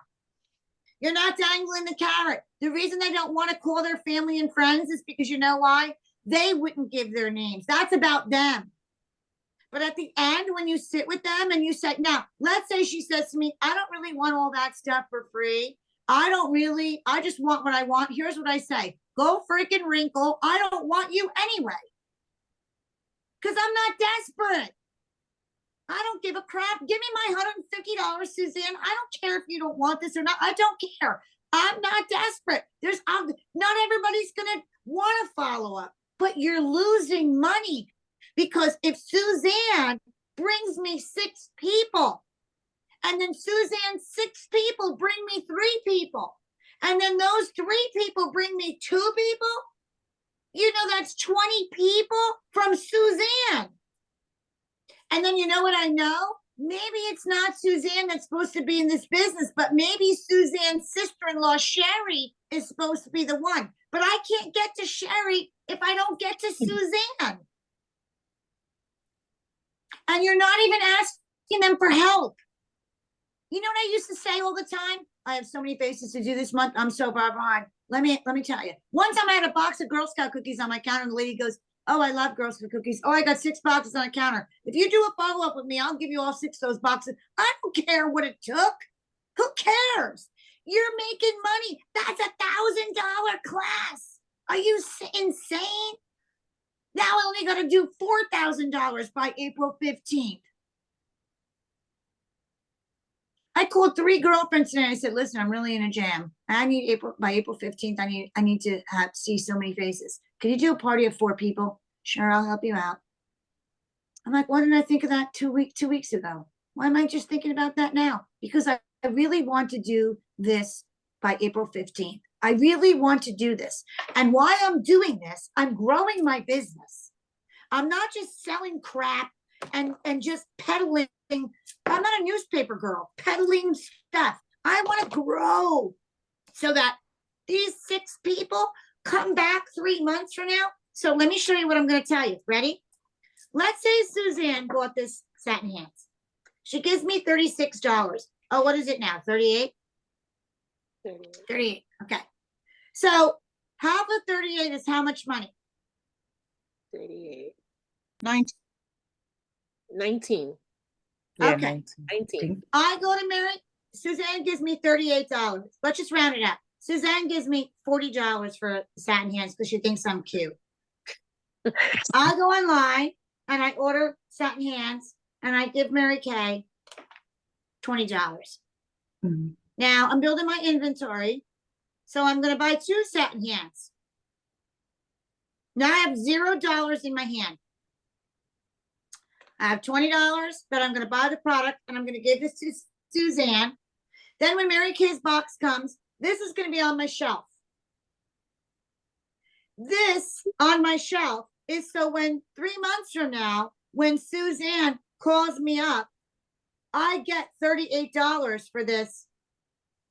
You're not dangling the carrot. The reason they don't want to call their family and friends is because you know why? They wouldn't give their names. That's about them. But at the end, when you sit with them and you say, now, let's say she says to me, I don't really want all that stuff for free. I just want what I want. Here's what I say. Go freaking wrinkle. I don't want you anyway. Because I'm not desperate. I don't give a crap. Give me my $150, Suzanne. I don't care if you don't want this or not. I don't care. I'm not desperate. Not everybody's going to want to follow up, but you're losing money because if Suzanne brings me 6 people and then Suzanne's 6 people bring me 3 people and then those 3 people bring me 2 people, that's 20 people from Suzanne. And then you know what I know? Maybe it's not Suzanne that's supposed to be in this business, but maybe Suzanne's sister-in-law, Sherry, is supposed to be the one. But I can't get to Sherry if I don't get to Suzanne. And you're not even asking them for help. You know what I used to say all the time? I have so many faces to do this month. I'm so far behind. Let me tell you. One time I had a box of Girl Scout cookies on my counter, and the lady goes, oh, I love Girl Scout cookies. Oh, I got 6 boxes on the counter. If you do a follow-up with me, I'll give you all 6 of those boxes. I don't care what it took. Who cares? You're making money. That's $1,000 class. Are you insane? Now I only got to do $4,000 by April 15th. I called 3 girlfriends today. I said, listen, I'm really in a jam. I need by April 15th, I need to see so many faces. Can you do a party of 4 people? Sure, I'll help you out. I'm like, why didn't I think of that 2 weeks ago? Why am I just thinking about that now? Because I really want to do this by April 15th. I really want to do this. And while I'm doing this, I'm growing my business. I'm not just selling crap and just peddling. I'm not a newspaper girl, peddling stuff. I want to grow so that these 6 people come back 3 months from now. So let me show you what I'm going to tell you. Ready? Let's say Suzanne bought this satin hands. She gives me $36. Oh, what is it now? 38? 38. Okay. So half of 38 is how much money? 38. 19. Yeah, Okay. 19. I go to Mary. Suzanne gives me $38. Let's just round it up. Suzanne gives me $40 for satin hands because she thinks I'm cute. I go online and I order satin hands and I give Mary Kay $20. Mhm. Now I'm building my inventory. So I'm going to buy 2 satin hands. Now I have $0 in my hand. I have $20 that I'm going to buy the product and I'm going to give this to Suzanne. Then when Mary Kay's box comes, this is going to be on my shelf. This on my shelf is so when 3 months from now, when Suzanne calls me up, I get $38 for this.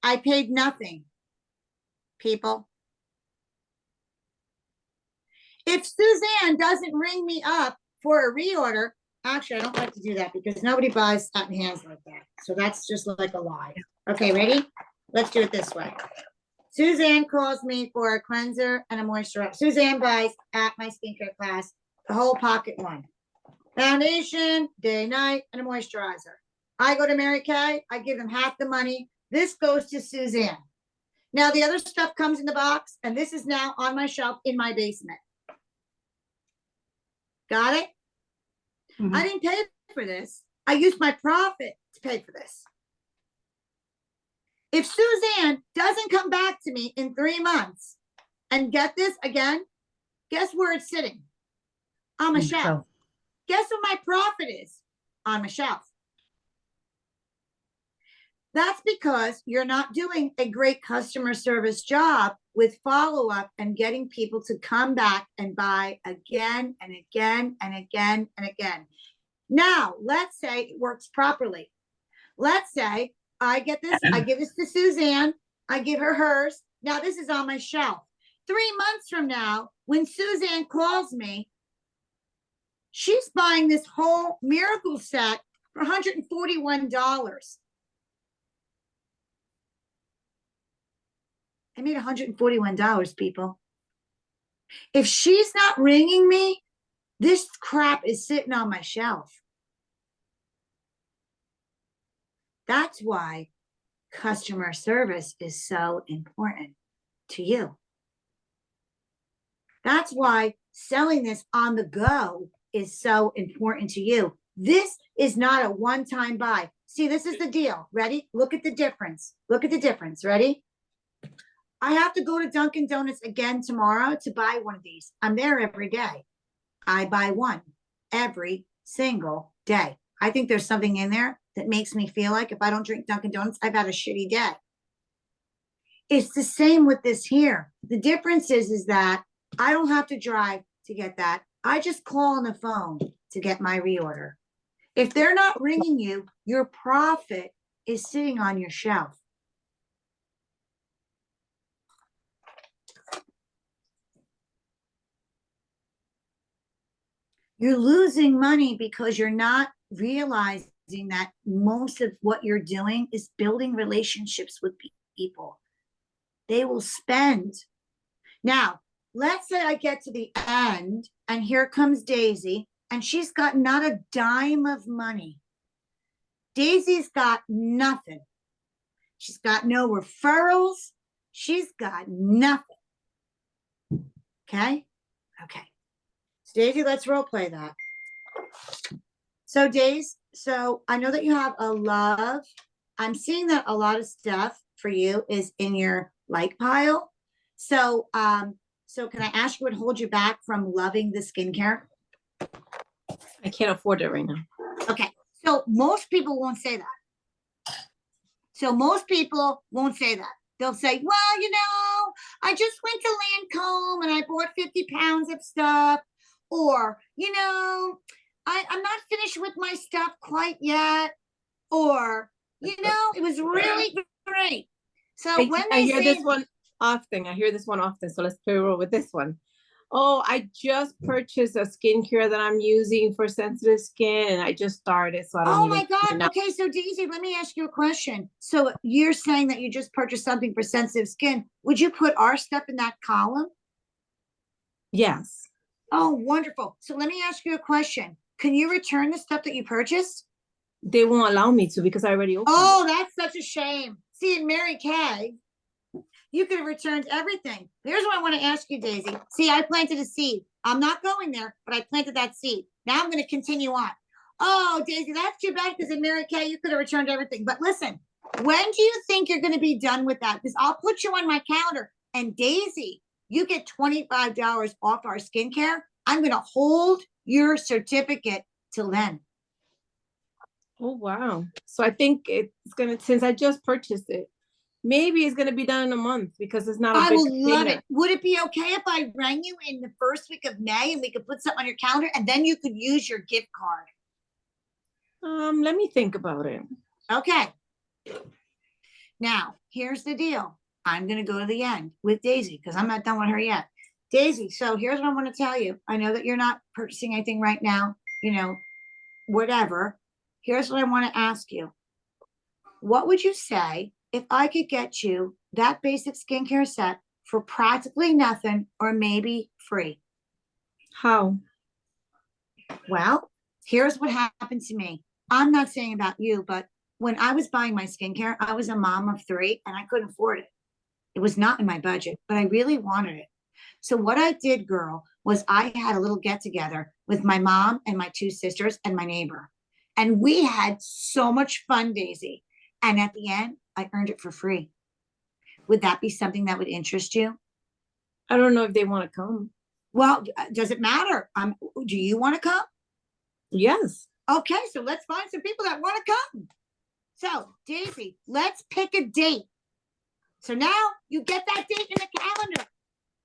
I paid nothing, people. If Suzanne doesn't ring me up for a reorder, actually, I don't like to do that because nobody buys satin hands like that. So that's just like a lie. Okay, ready? Let's do it this way. Suzanne calls me for a cleanser and a moisturizer. Suzanne buys at my skincare class the whole pocket one. Foundation, day, night, and a moisturizer. I go to Mary Kay. I give them half the money. This goes to Suzanne. Now the other stuff comes in the box, and this is now on my shelf in my basement. Got it? Mhm. I didn't pay for this. I used my profit to pay for this. If Suzanne doesn't come back to me in 3 months and get this again, guess where it's sitting? On my On the shelf. shelf. Guess what my profit is? On my shelf. That's because you're not doing a great customer service job with follow-up and getting people to come back and buy again and again and again and again. Now, let's say it works properly. Let's say I get this, I give this to Suzanne, I give her hers. Now this is on my shelf. 3 months from now, when Suzanne calls me, she's buying this whole miracle set for $141. I made $141, people. If she's not ringing me, this crap is sitting on my shelf. That's why customer service is so important to you. That's why selling this on the go is so important to you. This is not a one-time buy. See, this is the deal. Ready? Look at the difference. Look at the difference. Ready? I have to go to Dunkin' Donuts again tomorrow to buy one of these. I'm there every day. I buy one every single day. I think there's something in there that makes me feel like if I don't drink Dunkin' Donuts, I've had a shitty day. It's the same with this here. The difference is that I don't have to drive to get that. I just call on the phone to get my reorder. If they're not ringing you, your profit is sitting on your shelf. You're losing money because you're not realizing that most of what you're doing is building relationships with people. They will spend. Now, let's say I get to the end and here comes Daisy and she's got not a dime of money. Daisy's got nothing. She's got no referrals. She's got nothing. Okay? Okay. So Daisy, let's role play that. So Daisy, so I know that you have a love. I'm seeing that a lot of stuff for you is in your like pile. So, so can I ask you what holds you back from loving the skincare? I can't afford it right now. Okay. So most people won't say that. So most people won't say that. They'll say, well, you know, I just went to Lancome and I bought 50 pounds of stuff. Or, you know, I'm not finished with my stuff quite yet. Or, you know, it was really great. So when I they hear say this one often. I hear this one often. So let's play a role with this one. Oh, I just purchased a skincare that I'm using for sensitive skin and I just started. So I don't oh even my God. know. Okay. So Daisy, let me ask you a question. So you're saying that you just purchased something for sensitive skin. Would you put our stuff in that column? Yes. Oh, wonderful. So let me ask you a question. Can you return the stuff that you purchased? They won't allow me to because I already opened Oh, it. that's such a shame. See, in Mary Kay, you could have returned everything. Here's what I want to ask you, Daisy. See, I planted a seed. I'm not going there, but I planted that seed. Now I'm going to continue on. Oh, Daisy, that's too bad because in Mary Kay, you could have returned everything. But listen, when do you think you're going to be done with that? Because I'll put you on my calendar. And Daisy, you get $25 off our skincare. I'm going to hold your certificate till then. Oh, wow. So I think it's going to, since I just purchased it, maybe it's going to be done in a month because it's not a I big will love thing. it. Would it be okay if I rang you in the first week of May and we could put something on your calendar and then you could use your gift card? Let me think about it. Okay. Now, here's the deal. I'm going to go to the end with Daisy because I'm not done with her yet. Daisy, so here's what I want to tell you. I know that you're not purchasing anything right now, you know, whatever. Here's what I want to ask you. What would you say if I could get you that basic skincare set for practically nothing or maybe free? How? Well, here's what happened to me. I'm not saying about you, but when I was buying my skincare, I was a mom of 3 and I couldn't afford it. It was not in my budget, but I really wanted it. So what I did, girl, was I had a little get together with my mom and my 2 sisters and my neighbor. And we had so much fun, Daisy. And at the end, I earned it for free. Would that be something that would interest you? I don't know if they want to come. Well, does it matter? Do you want to come? Yes. Okay, so let's find some people that want to come. So, Daisy, let's pick a date. So now you get that date in the calendar.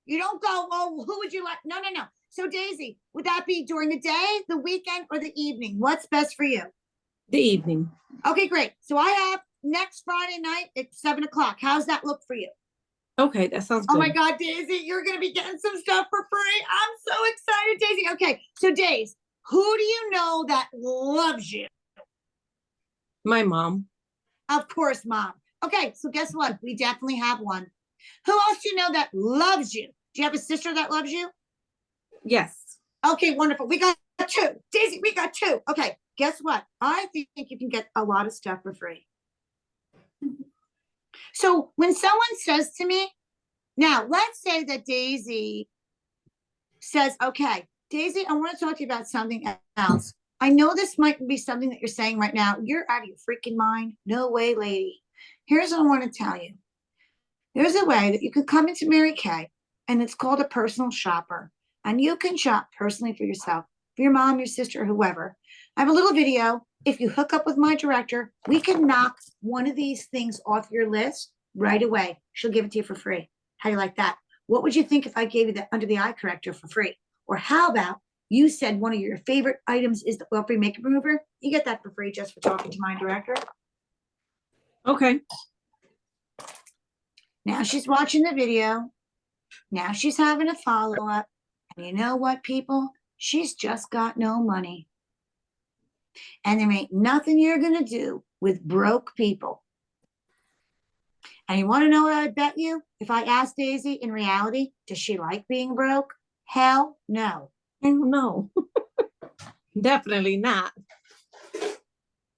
You don't go, oh, who would you like? No, no, no. So, Daisy, would that be during the day, the weekend, or the evening? What's best for you? The evening. Okay, great. So I have next Friday night at 7 o'clock. How's that look for you? Okay, that sounds good. Oh my God, Daisy, you're going to be getting some stuff for free. I'm so excited, Daisy. Okay, so Daisy, who do you know that loves you? My mom. Of course, Mom. Okay, so guess what? We definitely have one. Who else do you know that loves you? Do you have a sister that loves you? Yes. Okay, wonderful. We got 2. Daisy, we got 2. Okay, guess what? I think you can get a lot of stuff for free. So when someone says to me, now let's say that Daisy says, okay, Daisy, I want to talk to you about something else. I know this might be something that you're saying right now. You're out of your freaking mind. No way, lady. Here's what I want to tell you. There's a way that you can come into Mary Kay, and it's called a personal shopper. And you can shop personally for yourself, for your mom, your sister, or whoever. I have a little video. If you hook up with my director, we can knock one of these things off your list right away. She'll give it to you for free. How do you like that? What would you think if I gave you that under the eye corrector for free? Or how about you said one of your favorite items is the oil-free makeup remover? You get that for free just for talking to my director. Okay. Now she's watching the video. Now she's having a follow-up. And you know what, people? She's just got no money. And there ain't nothing you're going to do with broke people. And you want to know what I bet you? If I asked Daisy in reality, does she like being broke? Hell no. I don't know. Definitely not.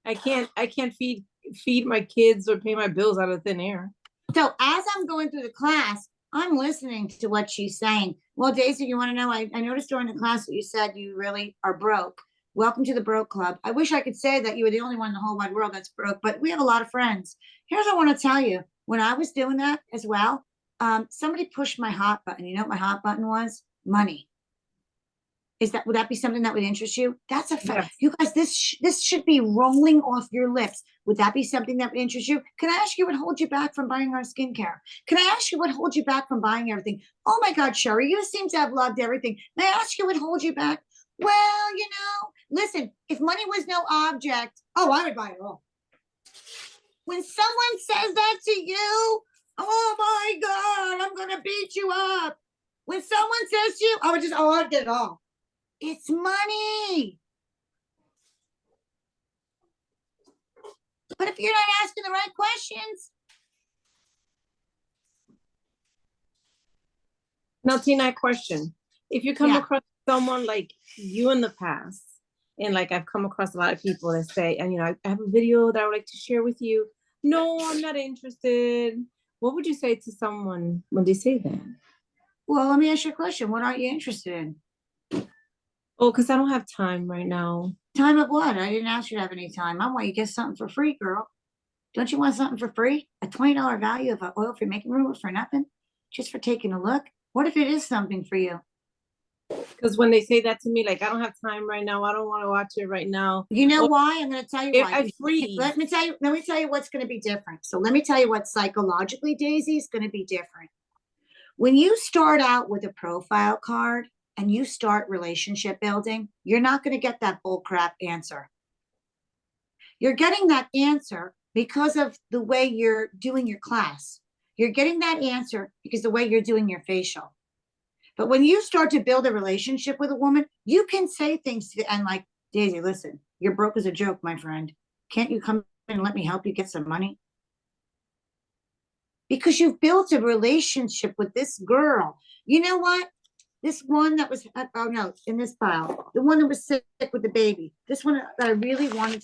I can't feed my kids or pay my bills out of thin air. So as I'm going through the class, I'm listening to what she's saying. Well, Daisy, you want to know, I noticed during the class that you said you really are broke. Welcome to the broke club. I wish I could say that you were the only one in the whole wide world that's broke, but we have a lot of friends. Here's what I want to tell you. When I was doing that as well, somebody pushed my hot button. You know what my hot button was? Money. Would that be something that would interest you? That's a fact. Yes. You guys, this should be rolling off your lips. Would that be something that would interest you? Can I ask you what holds you back from buying our skincare? Can I ask you what holds you back from buying everything? Oh my God, Sherry, you seem to have loved everything. May I ask you what holds you back? Well, listen, if money was no object, I would buy it all. When someone says that to you, oh my God, I'm going to beat you up. When someone says to you, I'd get it all. It's money. But if you're not asking the right questions. Now, Tina, question. If you come across someone like you in the past, and like I've come across a lot of people that say, and I have a video that I would like to share with you. No, I'm not interested. What would you say to someone when they say that? Well, let me ask you a question. What aren't you interested in? Oh, because I don't have time right now. Time of what? I didn't ask you to have any time. I want you to get something for free, girl. Don't you want something for free? A $20 value of an oil-free makeup remover for nothing? Just for taking a look? What if it is something for you? Because when they say that to me, like, I don't have time right now. I don't want to watch it right now. You know why? I'm going to tell you why. I freeze. Let me tell you what's going to be different. So let me tell you what psychologically, Daisy, is going to be different. When you start out with a profile card and you start relationship building, you're not going to get that bull crap answer. You're getting that answer because of the way you're doing your class. You're getting that answer because the way you're doing your facial. But when you start to build a relationship with a woman, you can say things to the end like, Daisy, listen, you're broke as a joke, my friend. Can't you come in and let me help you get some money? Because you've built a relationship with this girl. You know what? This one that was, in this file, the one that was sick with the baby, this one that I really wanted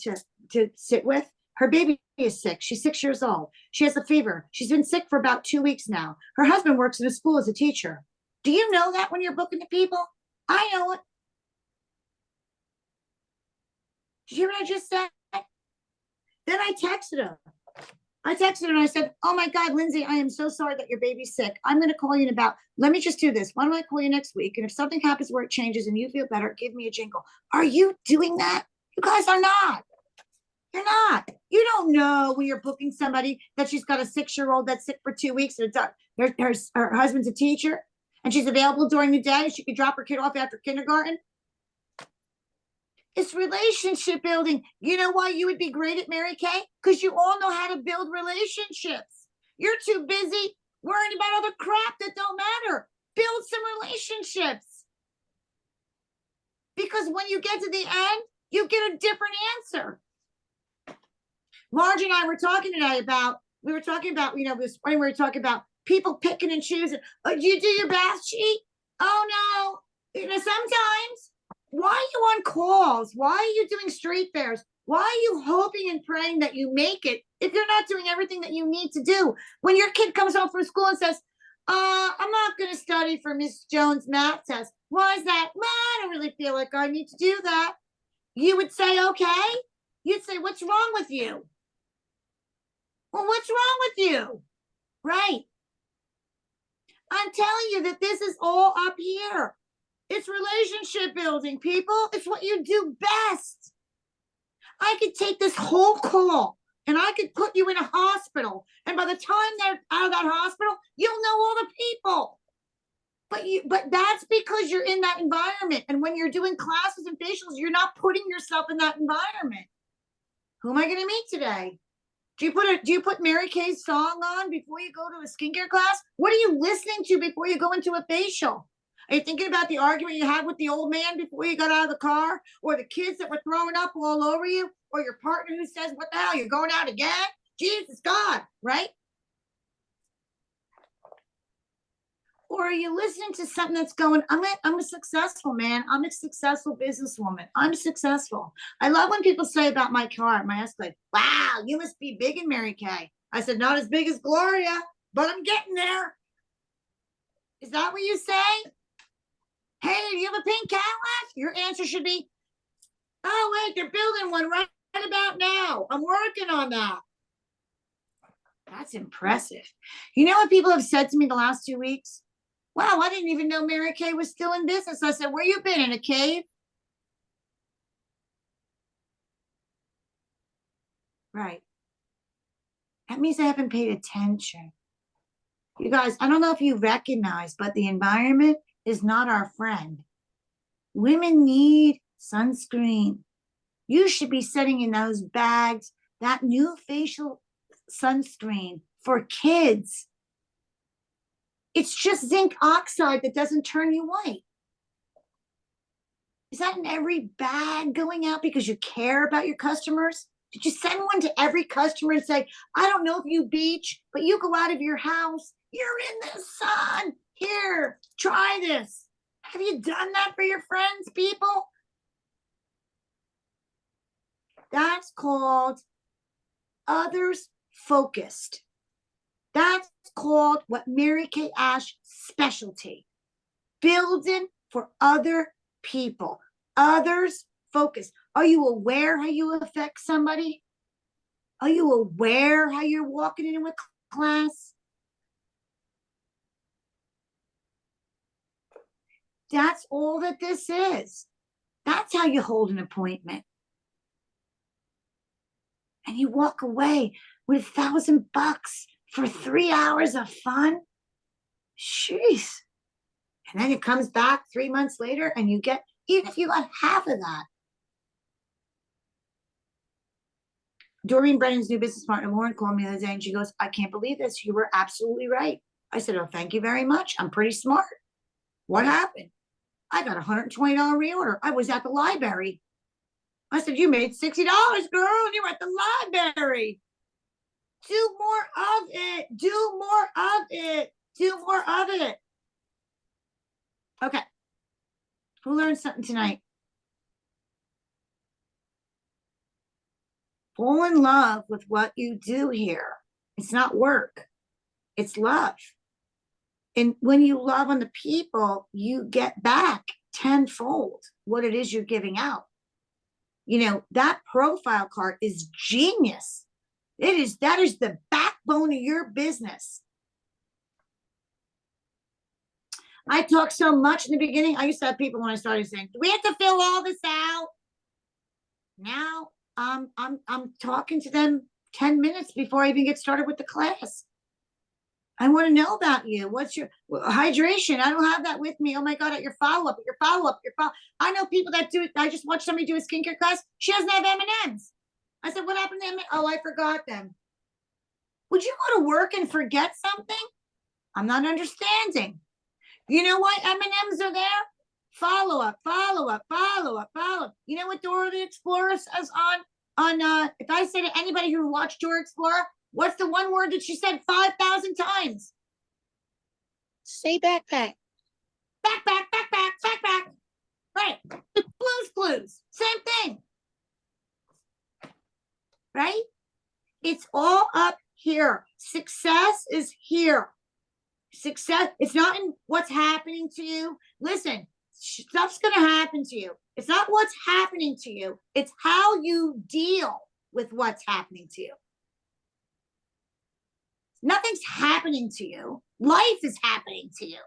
to sit with, her baby is sick. She's 6 years old. She has a fever. She's been sick for about 2 weeks now. Her husband works in a school as a teacher. Do you know that when you're booking the people? I know it. Did you hear what I just said? Then I texted her. And I said, oh my God, Lindsay, I am so sorry that your baby's sick. I'm going to call you let me just do this. Why don't I call you next week? And if something happens where it changes and you feel better, give me a jingle. Are you doing that? You guys are not. You're not. You don't know when you're booking somebody that she's got a 6-year-old that's sick for 2 weeks and her husband's a teacher and she's available during the day. She could drop her kid off after kindergarten. It's relationship building. You know why you would be great at Mary Kay? Because you all know how to build relationships. You're too busy worrying about other crap that don't matter. Build some relationships. Because when you get to the end, you get a different answer. Margie and I were talking today about, this morning we were talking about people picking and choosing. Oh, do you do your bath sheet? Oh no. Sometimes, why are you on calls? Why are you doing street fairs? Why are you hoping and praying that you make it if you're not doing everything that you need to do? When your kid comes home from school and says, I'm not going to study for Miss Jones' math test. Why is that? Well, I don't really feel like I need to do that. You would say, okay. You'd say, what's wrong with you? Well, what's wrong with you? Right. I'm telling you that this is all up here. It's relationship building, people. It's what you do best. I could take this whole call and I could put you in a hospital. And by the time they're out of that hospital, you'll know all the people. But that's because you're in that environment. And when you're doing classes and facials, you're not putting yourself in that environment. Who am I going to meet today? Do you put Mary Kay's song on before you go to a skincare class? What are you listening to before you go into a facial? Are you thinking about the argument you had with the old man before you got out of the car? Or the kids that were throwing up all over you? Or your partner who says, what the hell, you're going out again? Jesus God, right? Or are you listening to something that's going, I'm a successful man. I'm a successful businesswoman. I'm successful. I love when people say about my car, my Escalade, wow, you must be big in Mary Kay. I said, not as big as Gloria, but I'm getting there. Is that what you say? Hey, do you have a pink Cadillac? Your answer should be, oh, wait, they're building one right about now. I'm working on that. That's impressive. You know what people have said to me the last 2 weeks? Wow, I didn't even know Mary Kay was still in business. I said, where you been, in a cave? Right. That means I haven't paid attention. You guys, I don't know if you recognize, but the environment is not our friend. Women need sunscreen. You should be setting in those bags that new facial sunscreen for kids. It's just zinc oxide that doesn't turn you white. Is that in every bag going out because you care about your customers? Did you send one to every customer and say, I don't know if you beach, but you go out of your house, you're in the sun. Here, try this. Have you done that for your friends, people? That's called others focused. That's called what Mary Kay Ash specialty. Building for other people. Others focused. Are you aware how you affect somebody? Are you aware how you're walking in with class? That's all that this is. That's how you hold an appointment. And you walk away with $1,000 for 3 hours of fun. Jeez. And then it comes back 3 months later and you get, even if you got half of that. Doreen Brennan's new business partner, Lauren, called me the other day and she goes, I can't believe this. You were absolutely right. I said, oh, thank you very much. I'm pretty smart. What happened? I got a $120 reorder. I was at the library. I said, you made $60, girl, and you're at the library. Do more of it. Do more of it. Do more of it. Okay. Who learned something tonight? Fall in love with what you do here. It's not work. It's love. And when you love on the people, you get back tenfold what it is you're giving out. You know, that profile card is genius. That is the backbone of your business. I talked so much in the beginning. I used to have people when I started saying, do we have to fill all this out? Now I'm talking to them 10 minutes before I even get started with the class. I want to know about you. What's your hydration? I don't have that with me. Oh my God, at your follow-up. I know people that do it. I just watched somebody do a skincare class. She doesn't have M&Ms. I said, what happened to M&Ms? Oh, I forgot them. Would you go to work and forget something? I'm not understanding. You know why M&Ms are there? Follow-up. You know what Dora the Explorer says on if I say to anybody who watched Dora Explorer, what's the one word that she said 5,000 times? Say backpack. Backpack. Right. Blues. Same thing. right? It's all up here. Success is here. Success, it's not in what's happening to you. Listen, stuff's going to happen to you. It's not what's happening to you. It's how you deal with what's happening to you. Nothing's happening to you. Life is happening to you.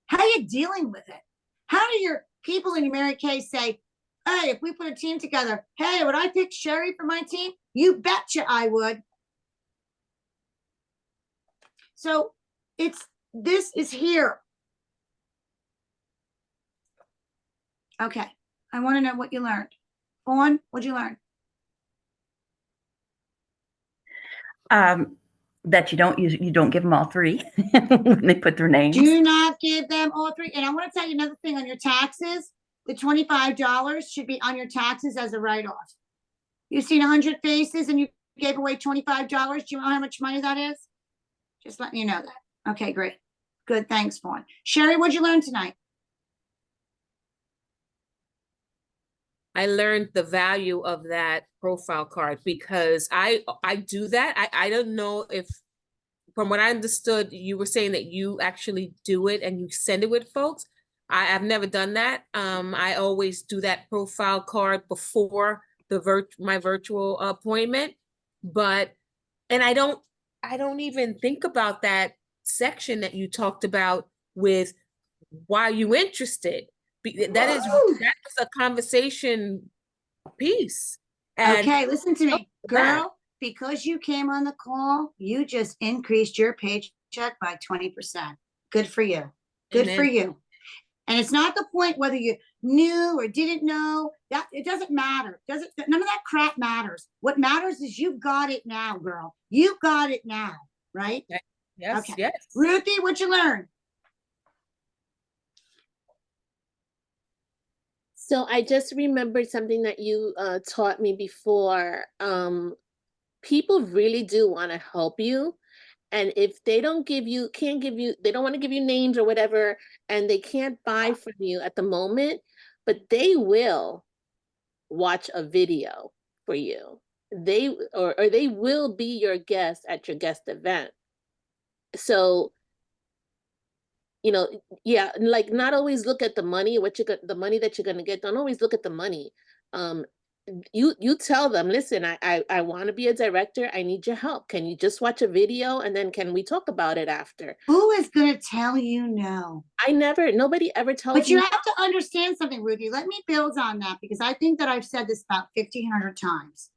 How are you dealing with it? How do your people in your Mary Kay say, hey, if we put a team together, hey, would I pick Sherry for my team? You betcha I would. So this is here. Okay. I want to know what you learned. Fawn, what'd you learn? That you don't give them all three when they put their names. Do not give them all three. And I want to tell you another thing on your taxes. The $25 should be on your taxes as a write-off. You've seen 100 faces and you gave away $25. Do you know how much money that is? Just letting you know that. Okay, great. Good. Thanks, Fawn. Sherry, what'd you learn tonight? I learned the value of that profile card because I do that. I don't know if, from what I understood, you were saying that you actually do it and you send it with folks. I've never done that. I always do that profile card before my virtual appointment, and I don't even think about that section that you talked about with why you interested. That is a conversation piece. And okay, listen to me, girl. Because you came on the call, you just increased your paycheck by 20%. Good for you. Good for you. And it's not the point whether you knew or didn't know. That it doesn't matter. None of that crap matters. What matters is you got it now, girl. You got it now, right? Yes. Okay. Yes. Ruthie, what'd you learn? So I just remembered something that you taught me before. People really do want to help you. And if they don't they don't want to give you names or whatever, and they can't buy from you at the moment, but they will watch a video for you. Or they will be your guest at your guest event. So, yeah, like not always look at the money, the money that you're gonna get. Don't always look at the money. You tell them, listen, I want to be a director. I need your help. Can you just watch a video and then can we talk about it after? Who is gonna tell you no? Nobody ever tells me. But you have to understand something, Ruthie. Let me build on that because I think that I've said this about 1,500 times.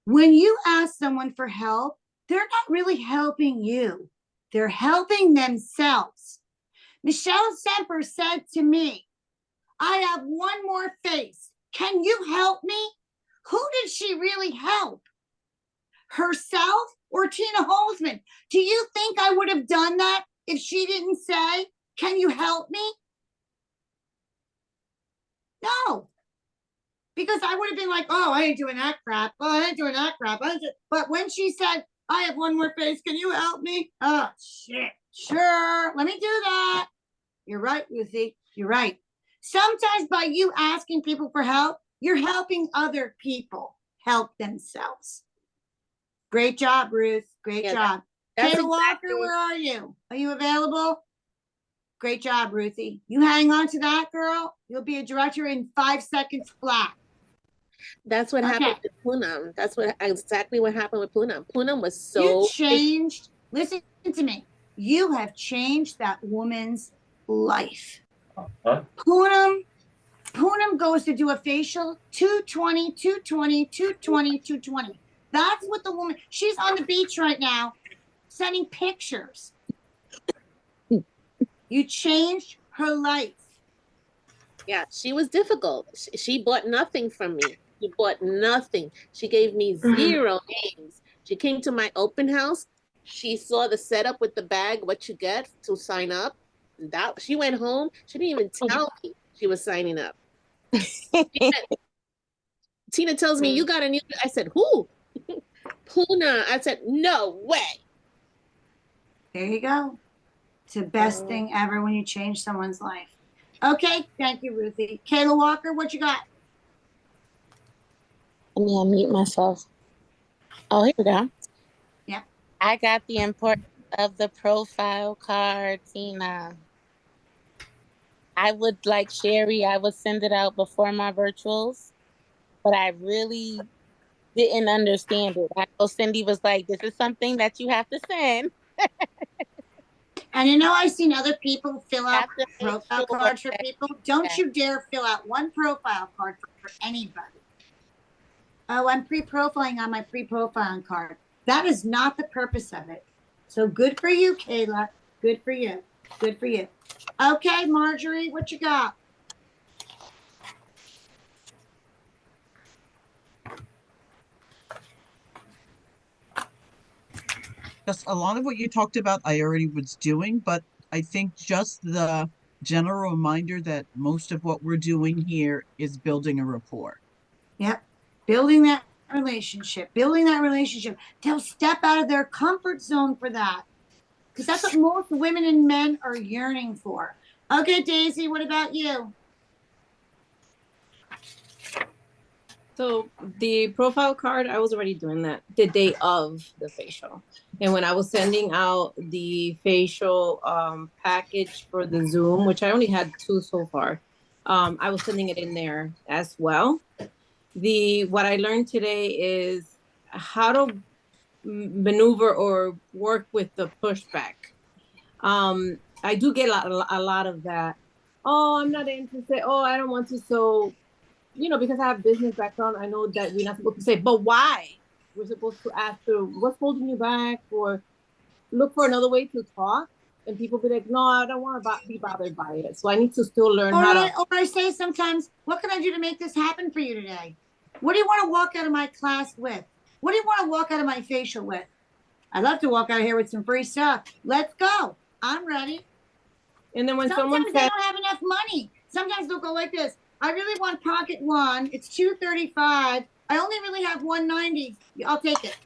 When you ask someone for help, they're not really helping you. They're helping themselves. Michelle Semper said to me, I have one more face. Can you help me? Who did she really help? Herself or Tina Holzman? Do you think I would have done that if she didn't say, can you help me? No. Because I would have been like, oh, I ain't doing that crap. Oh, I ain't doing that crap. But when she said, I have one more face, can you help me? Oh, shit. Sure, let me do that. You're right, Ruthie. You're right. Sometimes by you asking people for help, you're helping other people help themselves. Great job, Ruth. Great job. Kayla Walker, where are you? Are you available? Great job, Ruthie. You hang on to that, girl. You'll be a director in 5 seconds flat. That's what happened with Poonam. That's exactly what happened with Poonam. Poonam was so... You changed. Listen to me. You have changed that woman's life. Huh? Poonam goes to do a facial, 220, 220, 220, 220. That's what the woman, she's on the beach right now sending pictures. You changed her life. Yeah, she was difficult. She bought nothing from me. She bought nothing. She gave me 0 names. She came to my open house. She saw the setup with the bag, what you get to sign up. She went home. She didn't even tell me she was signing up. Tina tells me, you got a new, I said, who? Puna. I said, no way. There you go. It's the best thing ever when you change someone's life. Okay, thank you, Ruthie. Kayla Walker, what you got? Let me unmute myself. Oh, here we go. Yep. I got the importance of the profile card, Tina. I would like Sherry, I would send it out before my virtuals, but I really didn't understand it. I know Cindy was like, this is something that you have to send. And you know, I've seen other people fill out Have to make profile sure cards for that- people. Don't that- you dare fill out one profile card for anybody. Oh, I'm pre-profiling on my pre-profiling card. That is not the purpose of it. So good for you, Kayla. Good for you. Good for you. Okay, Marjorie, what you got? Just a lot of what you talked about, I already was doing, but I think just the general reminder that most of what we're doing here is building a rapport. Yep. Building that relationship. They'll step out of their comfort zone for that. Because that's what most women and men are yearning for. Okay, Daisy, what about you? So the profile card, I was already doing that the day of the facial. And when I was sending out the facial package for the Zoom, which I only had 2 so far, I was sending it in there as well. What I learned today is how to maneuver or work with the pushback. I do get a lot of that. Oh, I'm not interested. Oh, I don't want to. So, because I have business background, I know that we're not supposed to say, but why? We're supposed to ask what's holding you back, or look for another way to talk. And people be like, no, I don't want to be bothered by it. So I need to still learn how to. Or I say sometimes, what can I do to make this happen for you today? What do you want to walk out of my class with? What do you want to walk out of my facial with? I'd love to walk out of here with some free stuff. Let's go. I'm ready. And then when sometimes someone they says, don't have enough money. Sometimes they'll go like this. I really want pocket one. It's $235. I only really have $190. I'll take it.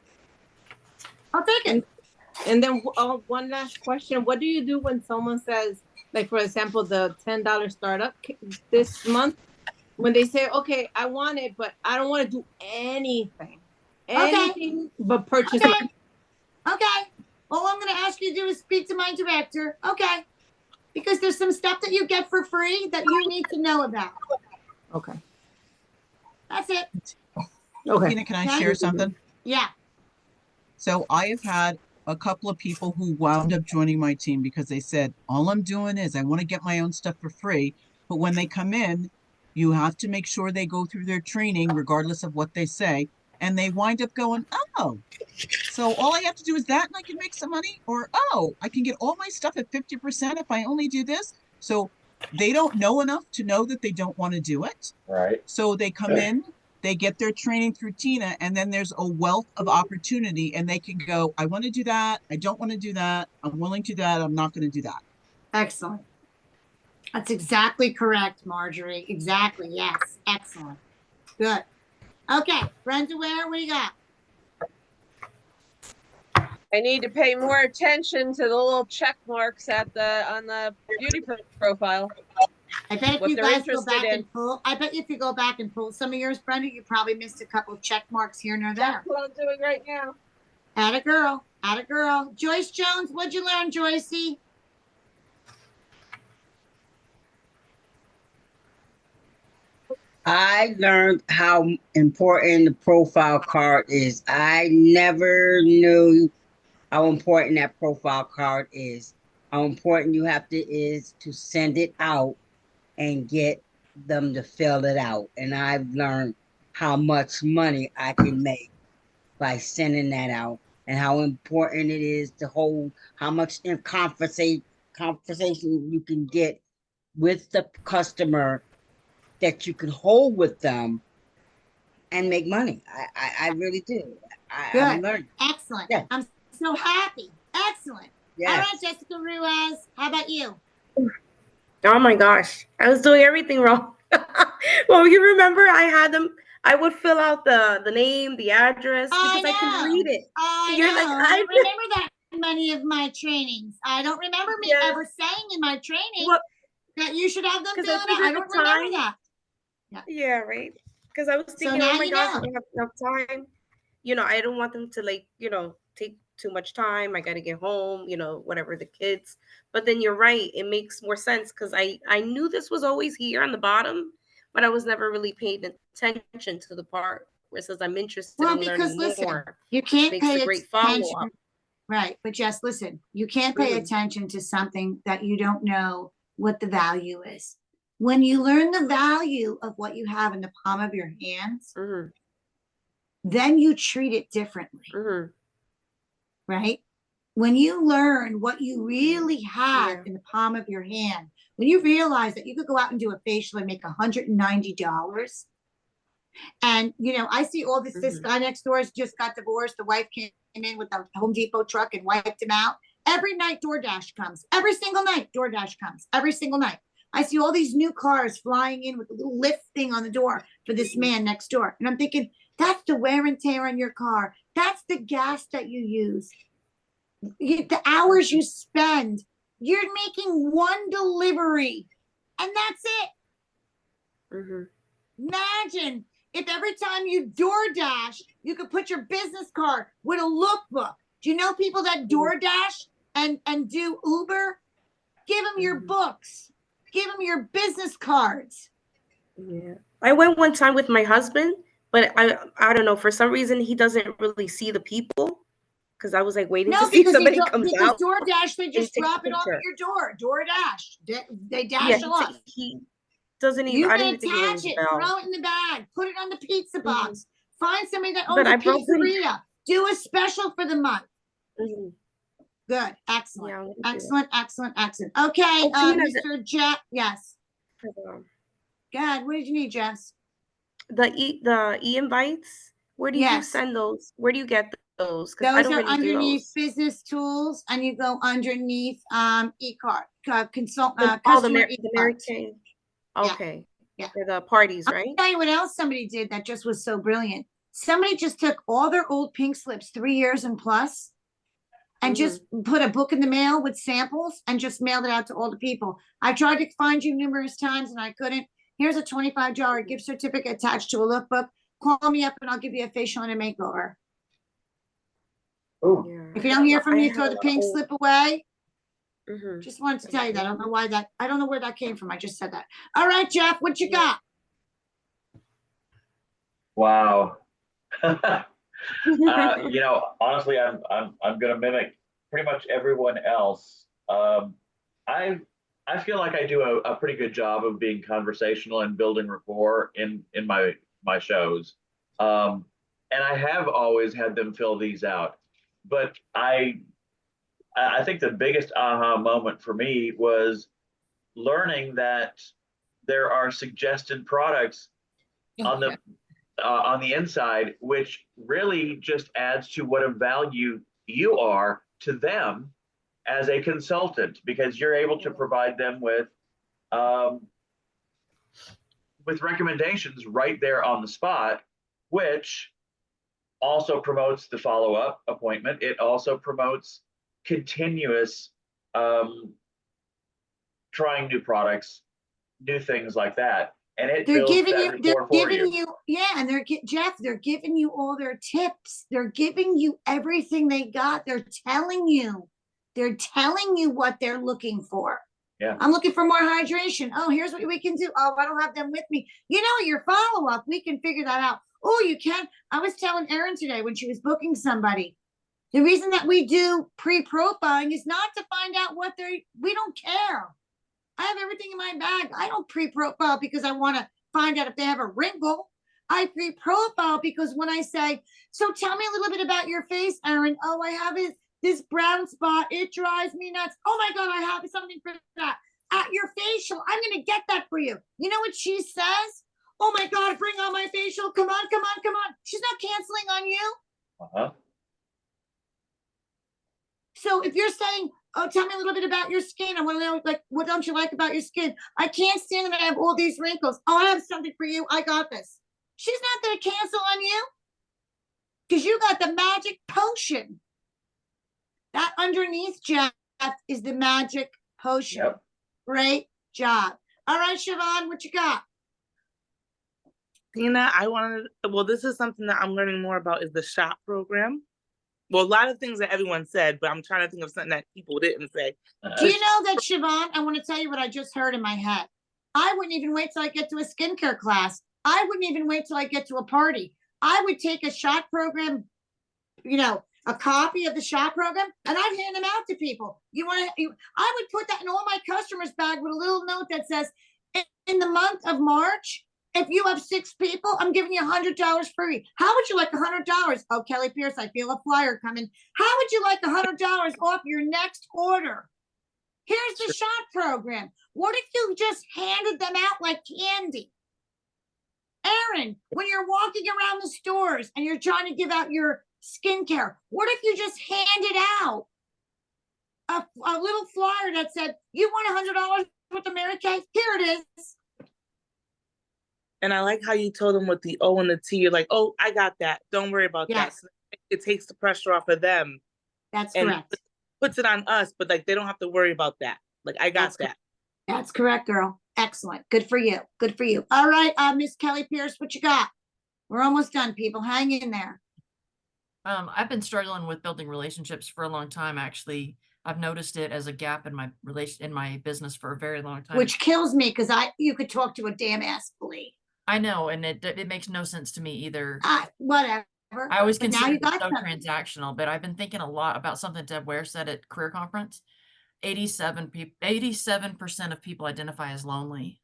And then one last question. What do you do when someone says, like, for example, the $10 startup this month, when they say, okay, I want it, but I don't want to do anything but purchase it. Okay. All I'm going to ask you to do is speak to my director. Okay. Because there's some stuff that you get for free that you need to know about. Okay. That's it. Okay. Tina, can I share something? Yeah. So I have had a couple of people who wound up joining my team because they said, all I'm doing is I want to get my own stuff for free. But when they come in, you have to make sure they go through their training, regardless of what they say. And they wind up going, oh, so all I have to do is that and I can make some money? Or, oh, I can get all my stuff at 50% if I only do this. So they don't know enough to know that they don't want to do it. Right. So they come in, they get their training through Tina, and then there's a wealth of opportunity and they can go, I want to do that. I don't want to do that. I'm willing to do that. I'm not going to do that. Excellent. That's exactly correct, Marjorie. Exactly. Yes. Excellent. Good. Okay. Brenda Ware, what do you got? I need to pay more attention to the little check marks on the beauty profile. I bet What if you they're guys go interested back in. and pull, I bet if you go back and pull some of yours, Brenda, you probably missed a couple of check marks here and there. That's what I'm doing right now. Atta girl. Atta girl. Joyce Jones, what'd you learn, Joycey? I learned how important the profile card is. I never knew how important that profile card is. How important you have to is to send it out and get them to fill it out. And I've learned how much money I can make by sending that out, and how important it is to hold how much conversation you can get with the customer, that you can hold with them and make money. I really do. I'm learning. Excellent. Yeah. I'm so happy. Excellent. Yes. All right, Jessica Ruiz. How about you? Oh my gosh, I was doing everything wrong. Well, you remember I would fill out the name, the address, because I can read it. You're like, I remember that in many of my trainings. I don't remember me ever saying in my training that you should have them fill it out. I don't remember that. Yeah, right. Because I was thinking, now oh my you gosh, I know. don't have enough time. You know, I don't want them to like, you know, take too much time. I got to get home, you know, whatever the kids. But then you're right. It makes more sense because I knew this was always here on the bottom, but I was never really paying attention to the part where it says I'm interested Well, in because learning listen, more. you can't Makes pay a great attention. follow-up. Right. But just listen, you can't pay Mhm. attention to something that you don't know what the value is. When you learn the value of what you have in the palm of your hands, then you treat it differently. Right? When you learn what you really have in the palm of your hand, when you realize that you could go out and do a facial and make $190, and you know, I see all this guy next door has just got divorced. The wife came in with a Home Depot truck and wiped him out. Every night DoorDash comes. Every single night DoorDash comes. Every single night. I see all these new cars flying in with a little lift thing on the door for this man next door. And I'm thinking, that's the wear and tear on your car. That's the gas that you use. The hours you spend. You're making one delivery and that's it. Imagine if every time you DoorDash, you could put your business card with a lookbook. Do you know people that DoorDash and do Uber? Give them your books. Give them your business cards. Yeah. I went one time with my husband, but I don't know, for some reason he doesn't really see the people because I was like waiting to see if somebody comes out. DoorDash, they just take a drop it off at picture. your door. DoorDash. They dash Yeah, it off. he doesn't even. You I can didn't even think he attach rings the it, bell. throw it in the bag, put it on the pizza box. Find somebody that But owns a I broke it. pizzeria. Do a special for the month. Good. Excellent. Yeah, I'm gonna do Excellent. Excellent. Excellent. Okay, Oh, Tina, Mr. Jeff. Yes. the God, what did you need, Jess? the e-invites, where do you Yes. send those? Where do you get those? Because I Those don't are really do underneath those. business tools, and you go underneath e-card, consult, The customer the Mary e-cards. Kay. Yeah. Okay. Yeah. For the parties, I'll right? tell you what else somebody did that just was so brilliant. Somebody just took all their old pink slips, 3 years and plus, and just put a book in the mail with samples and just mailed it out to all the people. I tried to find you numerous times and I couldn't. Here's a $25 gift certificate attached to a lookbook. Call me up and I'll give you a facial and a makeover. Oh. If you don't hear from I me, have throw a the lot pink of- slip away. Mhm. Just wanted to tell you that. I don't know why that. I don't know where that came from. I just said that. All right, Jeff, what you got? Wow. You know, honestly, I'm gonna mimic pretty much everyone else. I feel like I do a pretty good job of being conversational and building rapport in my shows. And I have always had them fill these out. But I think the biggest aha moment for me was learning that there are suggested products on the inside, which really just adds to what a value you are to them as a consultant, because you're able to provide them with recommendations right there on the spot, which also promotes the follow-up appointment. It also promotes continuous trying new products, new things like that. And it They're builds giving that you, they're rapport for giving you. you, yeah, and Jeff, they're giving you all their tips. They're giving you everything they got. They're telling you what they're looking for. Yeah. I'm looking for more hydration. Oh, here's what we can do. Oh, I don't have them with me. You know, your follow-up, we can figure that out. Oh, you can. I was telling Erin today when she was booking somebody, the reason that we do pre-profiling is not to find out what we don't care. I have everything in my bag. I don't pre-profile because I want to find out if they have a wrinkle. I pre-profile because when I say, so tell me a little bit about your face, Erin. Oh, I have this brown spot. It drives me nuts. Oh my God, I have something for that. At your facial, I'm going to get that for you. You know what she says? Oh my God, bring on my facial. Come on, come on, come on. She's not canceling on you. Uh-huh. So if you're saying, oh, tell me a little bit about your skin. I want to know, like, what don't you like about your skin? I can't stand that I have all these wrinkles. Oh, I have something for you. I got this. She's not going to cancel on you because you got the magic potion. That underneath, Jeff, is the magic potion. Yep. Great job. All right, Siobhan, what you got? Tina, well, this is something that I'm learning more about is the SHOP program. Well, a lot of things that everyone said, but I'm trying to think of something that people didn't say. Do you know that, Siobhan? I want to tell you what I just heard in my head. I wouldn't even wait till I get to a skincare class. I wouldn't even wait till I get to a party. I would take a SHOP program, a copy of the SHOP program, and I'd hand them out to people. I would put that in all my customers' bag with a little note that says, in the month of March, if you have 6 people, I'm giving you $100 free. How would you like $100? Oh, Kelly Pierce, I feel a flyer coming. How would you like $100 off your next order? Here's the SHOP program. What if you just handed them out like candy? Aaron, when you're walking around the stores and you're trying to give out your skincare, what if you just handed out a little flyer that said, you want $100 with the Mary Kay? Here it is. And I like how you told them with the O and the T. You're like, oh, I got that. Don't worry about that. So it takes the pressure off of them. That's and correct. Puts it on us, but like they don't have to worry about that. Like I got that. That's correct, girl. Excellent. Good for you. Good for you. All right, Miss Kelly Pierce, what you got? We're almost done, people. Hang in there. I've been struggling with building relationships for a long time, actually. I've noticed it as a gap in my business for a very long time. Which kills me because you could talk to a damn ass flea. I know, and it makes no sense to me either. Whatever. I always But now consider you it got so something. transactional, but I've been thinking a lot about something Deb Ware said at Career Conference. 87% of people identify as lonely.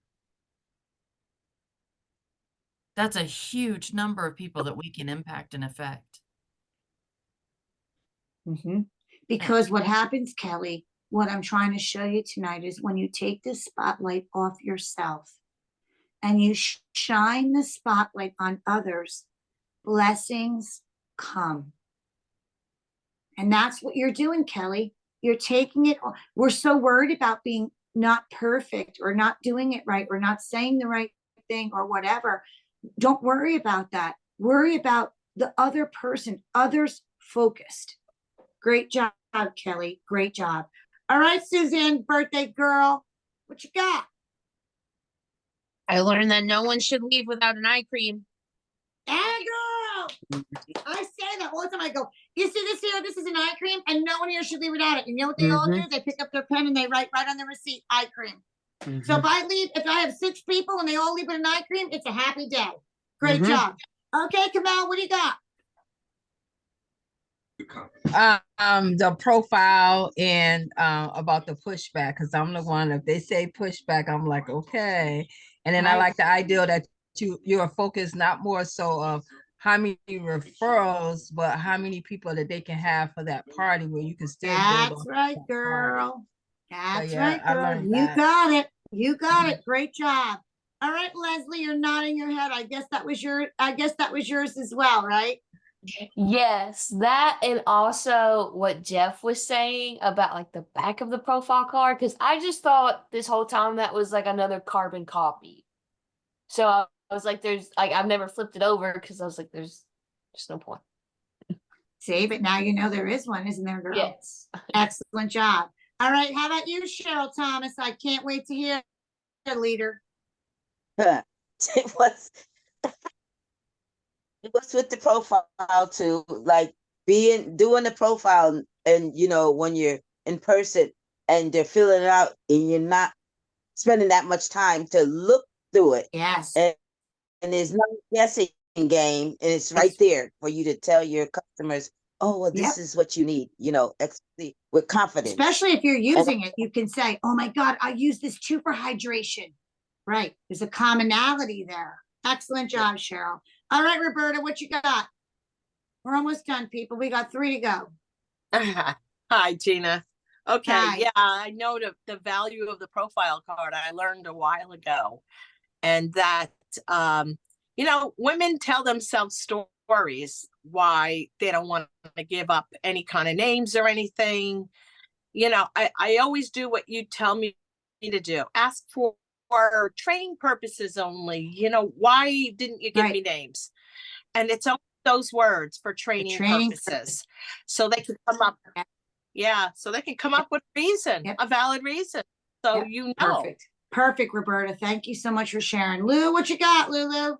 That's a huge number of people that we can impact and affect. Because what happens, Kelly, what I'm trying to show you tonight is when you take the spotlight off yourself and you shine the spotlight on others, blessings come. And that's what you're doing, Kelly. You're taking it. We're so worried about being not perfect or not doing it right or not saying the right thing or whatever. Don't worry about that. Worry about the other person, others focused. Great job, Kelly. Great job. All right, Suzanne, birthday girl, what you got? I learned that no one should leave without an eye cream. Hey, girl. I say that all the time. I go, you see this here? This is an eye cream, and no one here should leave without it. You know what they all do? They pick up their pen and they write right on the receipt, eye cream. So if I have 6 people and they all leave with an eye cream, it's a happy day. Great job. Okay, Kamal, what do you got? The profile and about the pushback, because I'm the one, if they say pushback, I'm like, okay. And then I like the idea that you are focused not more so of how many referrals, but how many people that they can have for that party where you can still That's right, girl. That's right, I girl. learned You that. got it. You got it. Great job. All right, Leslie, you're nodding your head. I guess that was yours as well, right? Yes, that and also what Jeff was saying about like the back of the profile card, because I just thought this whole time that was like another carbon copy. So I was like, I've never flipped it over because I was like, there's no point. See, but now you know there is one, isn't there, girl? Yes. Excellent job. All right, how about you, Cheryl Thomas? I can't wait to hear the leader. It was with the profile too, like doing the profile, and when you're in person and they're filling it out and you're not spending that much time to look through it. Yes. And there's no guessing game, and it's right there for you to tell your customers, oh, well, this is what you need, with confidence. Especially if you're using it, you can say, oh my God, I use this too for hydration. Right. There's a commonality there. Excellent job, Cheryl. All right, Roberta, what you got? We're almost done, people. We got 3 to go. Hi, Tina. Okay, Hi. yeah, I know the value of the profile card. I learned a while ago, and that women tell themselves stories why they don't want to give up any kind of names or anything. I always do what you tell me to do. Ask for training purposes only. Why didn't you give me names? And it's only those words for training purposes. So they can come up. Yeah, so they can come up with a reason, a valid reason. So Perfect. Perfect, Roberta. Thank you so much for sharing. Lou, what you got, Lulu?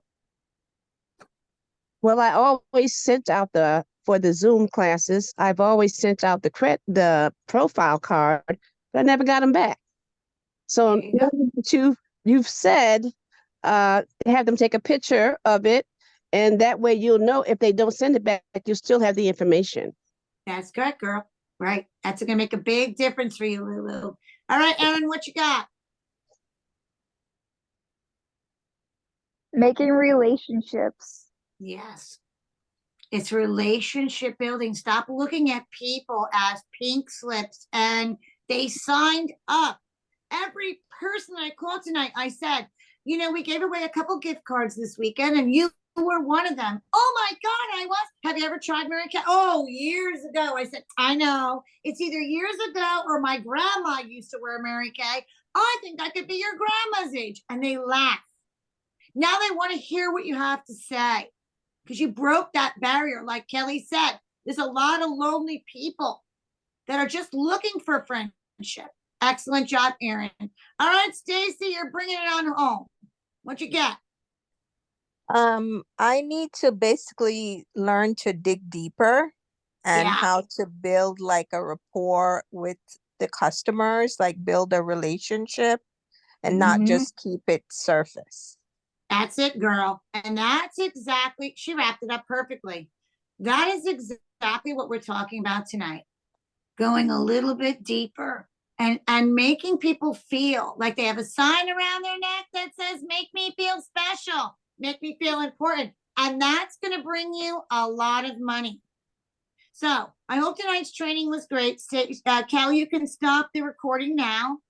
Well, I always sent out for the Zoom classes, I've always sent out the profile card, but I never got them back. So now that you've said, have them take a picture of it, and that way you'll know if they don't send it back, you still have the information. That's correct, girl. Right. That's gonna make a big difference for you, Lulu. All right, Erin, what you got? Making relationships. Yes. It's relationship building. Stop looking at people as pink slips, and they signed up. Every person I called tonight, I said, you know, we gave away a couple gift cards this weekend, and you were one of them. Oh my God, I was. Have you ever tried Mary Kay? Oh, years ago. I said, I know. It's either years ago or my grandma used to wear Mary Kay. I think I could be your grandma's age. And they laugh. Now they want to hear what you have to say because you broke that barrier. Like Kelly said, there's a lot of lonely people that are just looking for friendship. Excellent job, Erin. All right, Stacy, you're bringing it on home. What you get? I need to basically learn to dig deeper and how to build like a rapport with the customers, like build a relationship and not just keep it surface. That's it, girl. And that's exactly, she wrapped it up perfectly. That is exactly what we're talking about tonight. Going a little bit deeper and making people feel like they have a sign around their neck that says, make me feel special, make me feel important. And that's going to bring you a lot of money. So I hope tonight's training was great. Cal, you can stop the recording now.